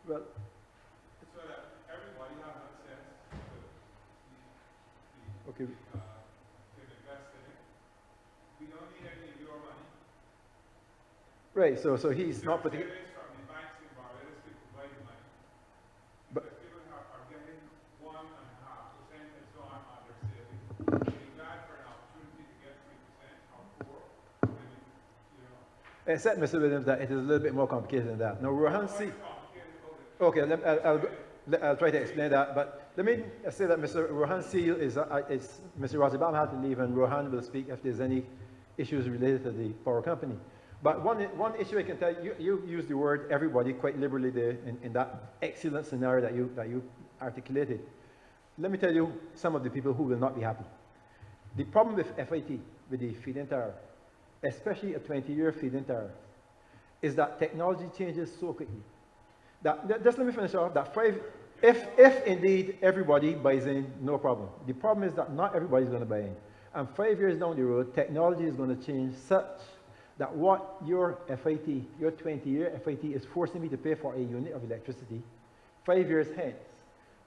[SPEAKER 3] Well,
[SPEAKER 4] so that everybody has access to
[SPEAKER 3] okay.
[SPEAKER 4] invest in it. We don't need any of your money.
[SPEAKER 3] Right, so he's not putting it.
[SPEAKER 4] Savings from the banks in Barbados to provide the money.
[SPEAKER 3] But
[SPEAKER 4] Because people are getting 1.5% and so on their savings. They'd be glad for an opportunity to get 3% or 4%. Maybe, you know.
[SPEAKER 3] except, Mr. Williams, that it is a little bit more complicated than that. Now, Rohan C. Okay, I'll try to explain that, but let me say that Mr. Rohan Seal is Mr. Razibam had to leave, and Rohan will speak if there's any issues related to the power company. But one issue I can tell you, you use the word everybody quite liberally there in that excellent scenario that you articulated. Let me tell you some of the people who will not be happy. The problem with FIT, with the feed-in tariff, especially a 20-year feed-in tariff, is that technology changes so quickly. Just let me finish off. If indeed everybody buys in, no problem. The problem is that not everybody's going to buy in. And 5 years down the road, technology is going to change such that what your FIT, your 20-year FIT is forcing me to pay for a unit of electricity, 5 years hence,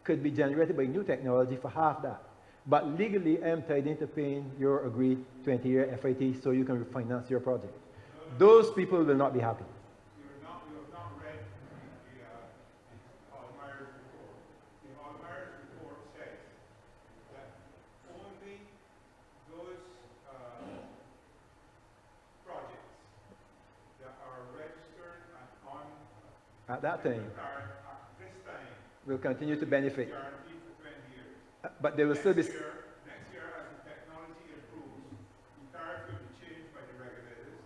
[SPEAKER 3] could be generated by new technology for half that. But legally, I am tied into paying your agreed 20-year FIT so you can finance your project. Those people will not be happy.
[SPEAKER 4] You have not read the Almeyer's report. The Almeyer's report says that only those projects that are registered and on
[SPEAKER 3] At that time,
[SPEAKER 4] at this time
[SPEAKER 3] will continue to benefit.
[SPEAKER 4] guaranteed for 20 years.
[SPEAKER 3] But they will still be...
[SPEAKER 4] Next year, as the technology improves, the tariff will be changed by the regulators.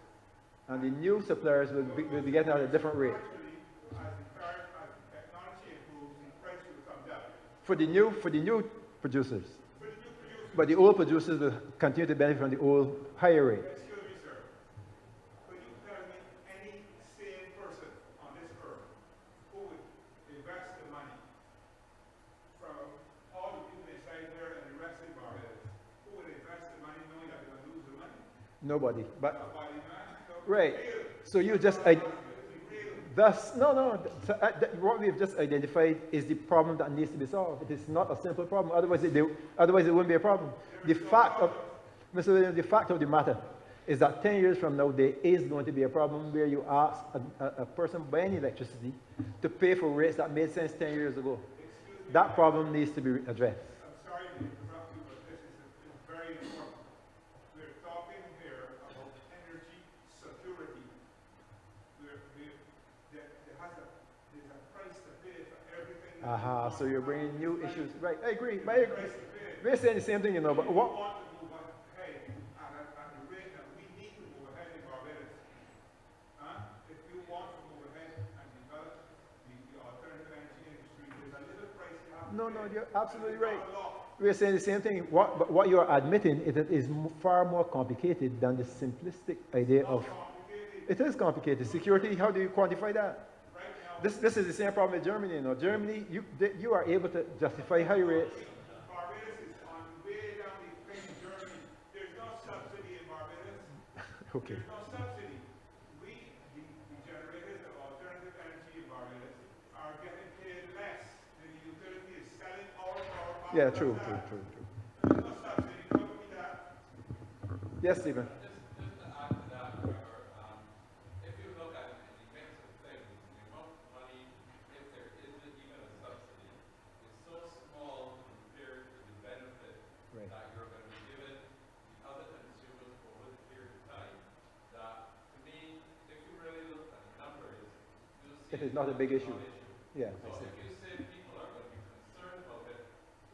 [SPEAKER 3] And the new suppliers will be getting at a different rate.
[SPEAKER 4] Actually, as the technology improves, the price will come down.
[SPEAKER 3] For the new producers.
[SPEAKER 4] For the new producers,
[SPEAKER 3] But the old producers will continue to benefit from the old higher rate.
[SPEAKER 4] excuse me, sir, could you tell me any sane person on this earth who would invest the money from all the people inside there and the rest of Barbados, who would invest the money knowing that they're going to lose the money?
[SPEAKER 3] Nobody. But
[SPEAKER 4] Nobody, man. So
[SPEAKER 3] right.
[SPEAKER 4] real.
[SPEAKER 3] So you just
[SPEAKER 4] Real.
[SPEAKER 3] thus no. So, what we've just identified is the problem that needs to be solved. It is not a simple problem. Otherwise, it wouldn't be a problem. The fact of Mr. Williams, the fact of the matter is that 10 years from now there is going to be a problem where you ask a person buying electricity to pay for rates that made sense 10 years ago. That problem needs to be addressed.
[SPEAKER 4] I'm sorry to interrupt you, but this is very important. We're talking here about energy security. There's a price to pay for everything.
[SPEAKER 3] Aha, so you're bringing new issues. Right, I agree. We're saying the same thing, you know, but what?
[SPEAKER 4] We want to move ahead at the rate that we need to move ahead in Barbados. If you want to move ahead and develop the alternative energy industry, there's a little price you have to
[SPEAKER 3] No,
[SPEAKER 4] pay.
[SPEAKER 3] you're absolutely right.
[SPEAKER 4] Not a lot.
[SPEAKER 3] We're saying the same thing. But what you're admitting is that it is far more complicated than the simplistic idea of...
[SPEAKER 4] Complicated.
[SPEAKER 3] It is complicated. Security, how do you quantify that?
[SPEAKER 4] Right now,
[SPEAKER 3] This is the same problem with Germany. You know, Germany, you are able to justify high rates.
[SPEAKER 4] Barbados is on way down the plane in Germany. There's no subsidy in Barbados.
[SPEAKER 3] Okay.
[SPEAKER 4] There's no subsidy. The generators of alternative energy in Barbados are getting paid less than the utility is selling our power.
[SPEAKER 3] Yeah, true.
[SPEAKER 4] There's no subsidy. Don't be that.
[SPEAKER 3] Yes, Stephen.
[SPEAKER 5] Just to add to that, however, if you look at it in the mix of things, the amount of money, if there isn't even a subsidy, is so small compared to the benefit
[SPEAKER 3] Right.
[SPEAKER 5] that you're going to be given the other consumers over the period of time, that to me, if you really look at the numbers, you'll see
[SPEAKER 3] It is not a big issue. Yeah, I
[SPEAKER 5] So
[SPEAKER 3] see.
[SPEAKER 5] if you say people are going to be concerned about it,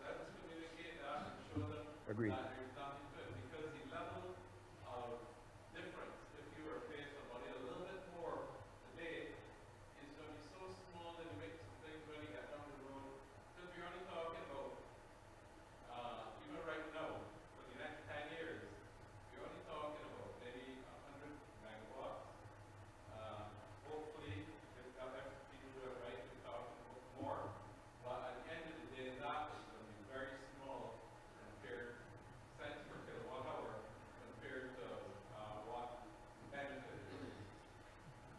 [SPEAKER 5] let us communicate that and show them
[SPEAKER 3] Agreed.
[SPEAKER 5] that there's nothing to it, because the level of difference, if you were paying somebody a little bit more today, is going to be so small in the mix of things when you get down the road. Because we're only talking about, even right now, for the next 10 years, we're only talking about maybe 100 megawatts. Hopefully, if people do it right, we're talking about more. But at the end of the day, that is going to be very small compared to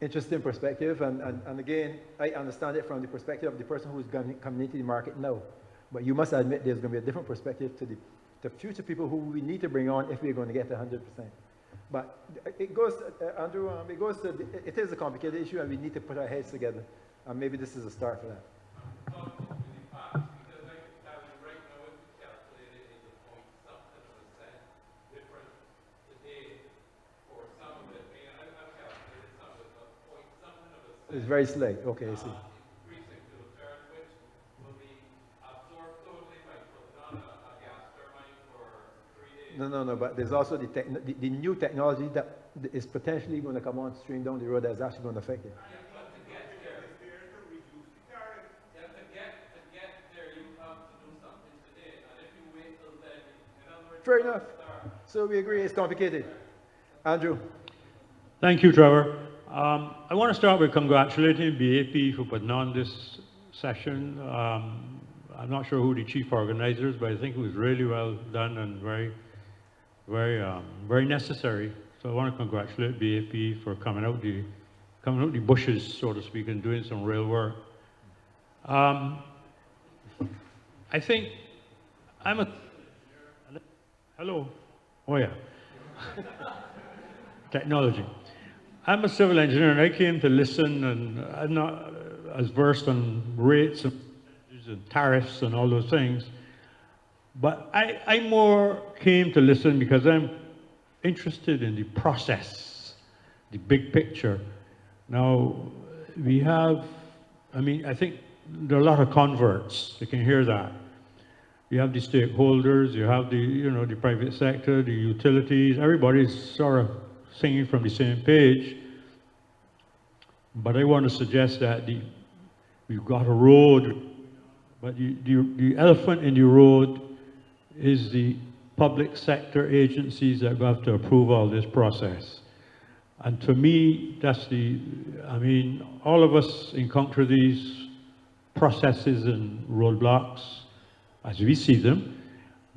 [SPEAKER 3] interesting perspective, and again, I understand it from the perspective of the person who's coming into the market now. But you must admit there's going to be a different perspective to the future people who we need to bring on if we're going to get 100%. But it goes, Andrew, it is a complicated issue, and we need to put our heads together. And maybe this is a start for that. It's very slight. Okay, I see. No, but there's also the new technology that is potentially going to come on stream down the road that's actually going to affect it.
[SPEAKER 5] Yeah, but to get there, to get there, you have to do something today. And if you wait till then, in other words,
[SPEAKER 3] fair enough. So we agree it's complicated. Andrew.
[SPEAKER 6] Thank you, Trevor. I want to start with congratulating BAP for putting on this session. I'm not sure who the chief organizers, but I think it was really well done and very necessary. So I want to congratulate BAP for coming out the bushes, so to speak, and doing some real work. I think hello. Oh yeah. Technology. I'm a civil engineer, and I came to listen, and I'm not as versed on rates and tariffs and all those things. But I more came to listen because I'm interested in the process, the big picture. Now, we have, I think there are a lot of converts. You can hear that. You have the stakeholders, you have the private sector, the utilities, everybody's sort of singing from the same page. But I want to suggest that we've got a road, but the elephant in the road is the public sector agencies that have to approve all this process. And to me, that's all of us encounter these processes and roadblocks as we see them,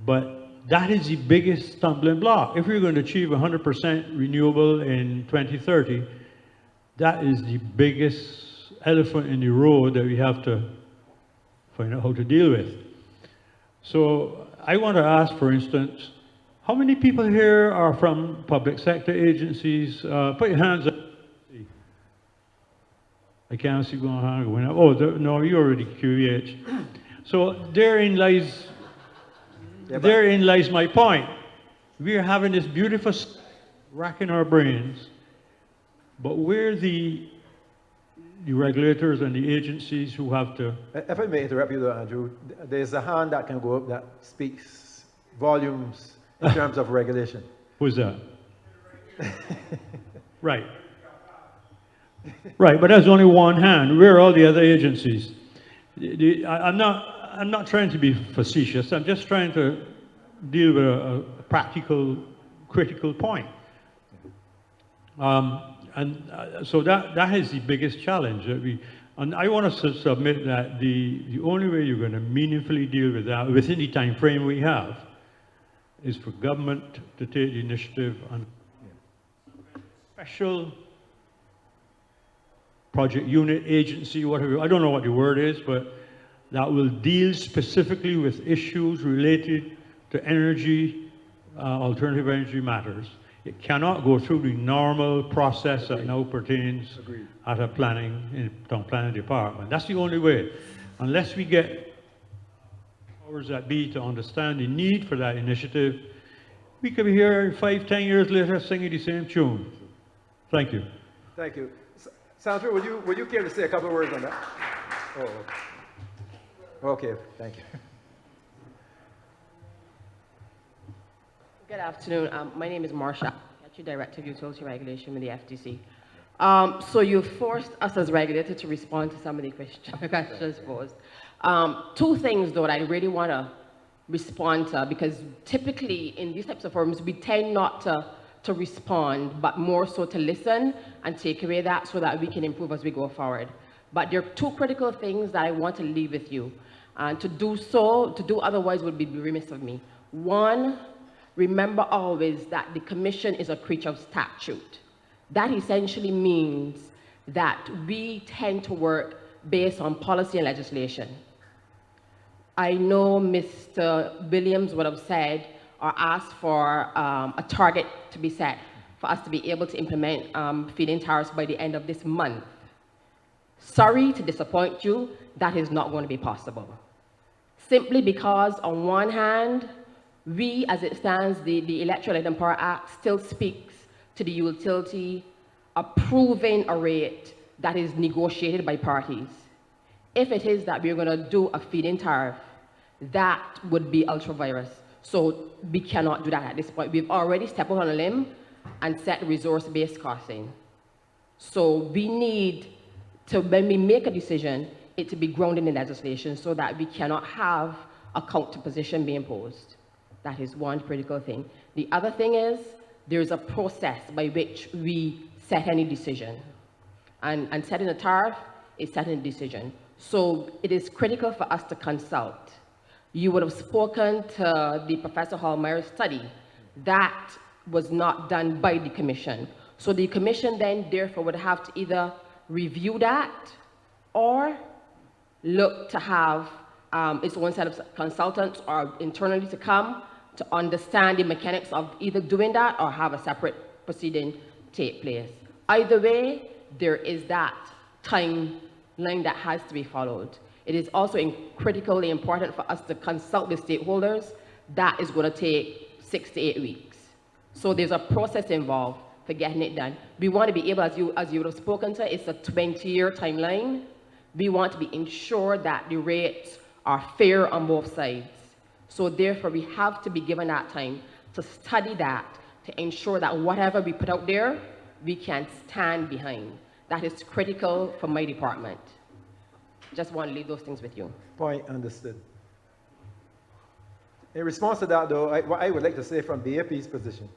[SPEAKER 6] but that is the biggest stumbling block. If we're going to achieve 100% renewable in 2030, that is the biggest elephant in the road that we have to find out how to deal with. So I want to ask, for instance, how many people here are from public sector agencies? Put your hands up. I can't see going on. Oh, no, you're already QEH. So therein lies my point. We are having this beautiful racking our brains, but we're the regulators and the agencies who have to...
[SPEAKER 3] If I may interrupt you though, Andrew, there's a hand that can go up that speaks volumes in terms of regulation.
[SPEAKER 6] Who's that? Right. Right, but that's only one hand. Where are all the other agencies? I'm not trying to be facetious. I'm just trying to deal with a practical, critical point. So that is the biggest challenge. And I want us to submit that the only way you're going to meaningfully deal with that within the time frame we have is for government to take the initiative on special project unit, agency, whatever, I don't know what the word is, but that will deal specifically with issues related to energy, alternative energy matters. It cannot go through the normal process that now pertains at a town planning department. That's the only way. Unless we get powers that be to understand the need for that initiative, we could be here 5, 10 years later singing the same tune. Thank you.
[SPEAKER 3] Thank you. Sandra, would you care to say a couple of words on that? Oh, okay, thank you.
[SPEAKER 7] Good afternoon. My name is Marsha, Director of Utility Regulation with the FTC. So you forced us as regulators to respond to some of the questions posed. 2 things, though, that I really want to respond to, because typically in these types of forums, we tend not to respond, but more so to listen and take away that so that we can improve as we go forward. But there are 2 critical things that I want to leave with you. And to do otherwise would be remiss of me. 1, remember always that the Commission is a creature of statute. That essentially means that we tend to work based on policy and legislation. I know Mr. Williams would have said or asked for a target to be set for us to be able to implement feed-in tariffs by the end of this month. Sorry to disappoint you, that is not going to be possible. Simply because, on one hand, we, as it stands, the Electoral Light and Power Act still speaks to the utility approving a rate that is negotiated by parties. If it is that we're going to do a feed-in tariff, that would be ultra-virus. So we cannot do that at this point. We've already stepped out on a limb and set resource-based costing. So we need to, when we make a decision, it to be grounded in legislation so that we cannot have a counter-position being imposed. That is one critical thing. The other thing is, there's a process by which we set any decision. And setting a tariff is setting a decision. So it is critical for us to consult. You would have spoken to the Professor Hallmeyer's study. That was not done by the commission. So the commission then therefore would have to either review that or look to have its own set of consultants or internally to come to understand the mechanics of either doing that or have a separate proceeding take place. Either way, there is that timeline that has to be followed. It is also critically important for us to consult the stakeholders. That is going to take 6 to 8 weeks. So there's a process involved for getting it done. We want to be able, as you would have spoken to, it's a 20-year timeline. We want to be ensured that the rates are fair on both sides. So therefore, we have to be given that time to study that, to ensure that whatever we put out there, we can stand behind. That is critical for my department. Just want to leave those things with you.
[SPEAKER 3] Point understood. In response to that, though, what I would like to say from BAP's position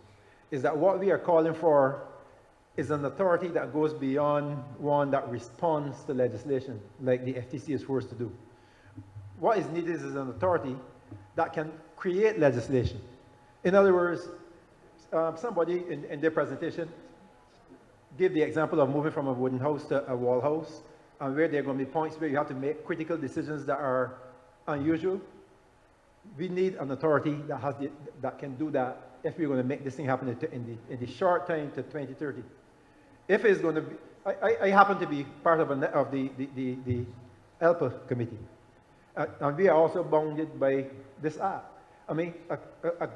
[SPEAKER 3] is that what we are calling for is an authority that goes beyond one that responds to legislation, like the FTC is forced to do. What is needed is an authority that can create legislation. In other words, somebody in their presentation gave the example of moving from a wooden house to a wall house, and where there are going to be points where you have to make critical decisions that are unusual. We need an authority that can do that if we're going to make this thing happen in the short time to 2030. If it's going to be, I happen to be part of the ELPA committee, and we are also bounded by this act. I mean,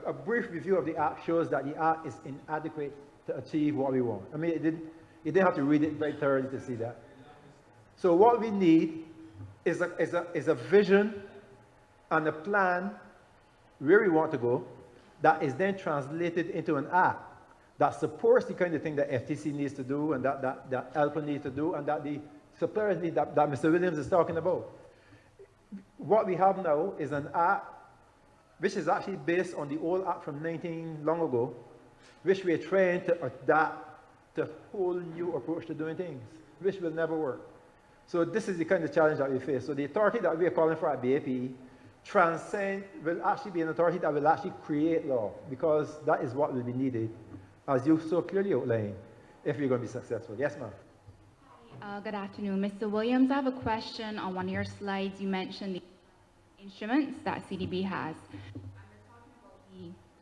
[SPEAKER 3] a brief review of the act shows that the act is inadequate to achieve what we want. I mean, you didn't have to read it very thoroughly to see that. So what we need is a vision and a plan where we want to go that is then translated into an act that supports the kind of thing that FTC needs to do and that ELPA needs to do and that the suppliers need, that Mr. Williams is talking about. What we have now is an act which is actually based on the old act from long ago, which we are trying to adapt to a whole new approach to doing things, which will never work. So this is the kind of challenge that we face. So the authority that we are calling for at BAP will actually be an authority that will actually create law, because that is what will be needed, as you so clearly outlined, if we're going to be successful. Yes, ma'am.
[SPEAKER 8] Good afternoon. Mr. Williams, I have a question. On one of your slides, you mentioned the instruments that CDB has.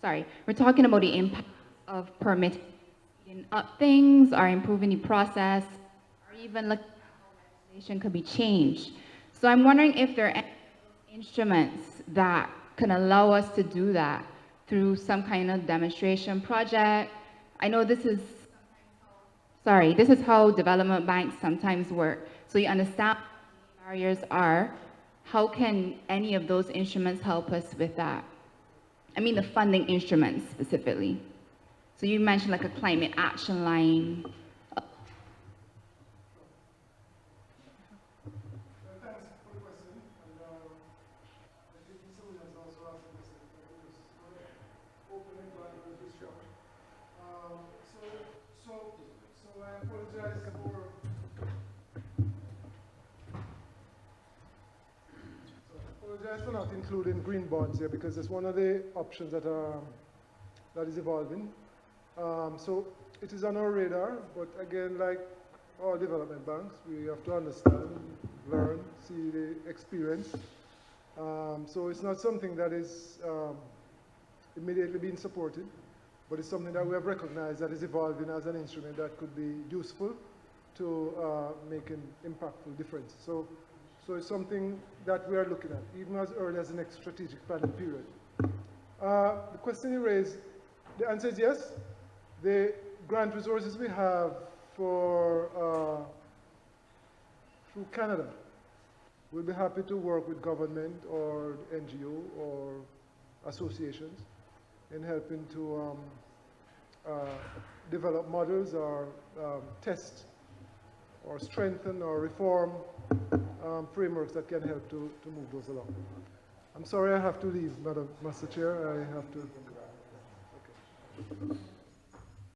[SPEAKER 8] We're talking about the impact of permitting up things, or improving the process, or even looking at how legislation could be changed. So I'm wondering if there are any instruments that can allow us to do that through some kind of demonstration project. I know this is how development banks sometimes work. So you understand what barriers are. How can any of those instruments help us with that? I mean the funding instruments specifically. So you mentioned like a climate action line.
[SPEAKER 2] Thanks for the question. And I think Mr. Williams also asked a question, but it was open and glad it was disrupted. So I apologize for. Apologize for not including green bonds here, because it's one of the options that is evolving. So it is on our radar, but again, like all development banks. We have to understand, learn, see the experience. So it's not something that is immediately being supported, but it's something that we have recognized that is evolving as an instrument that could be useful to make an impactful difference. So it's something that we are looking at, even as early as the next strategic planning period. The question you raised, the answer is yes. The grant resources we have for through Canada, we'll be happy to work with government or NGO or associations in helping to develop models or test or strengthen or reform frameworks that can help to move those along. I'm sorry I have to leave, Madam Master Chair. I have to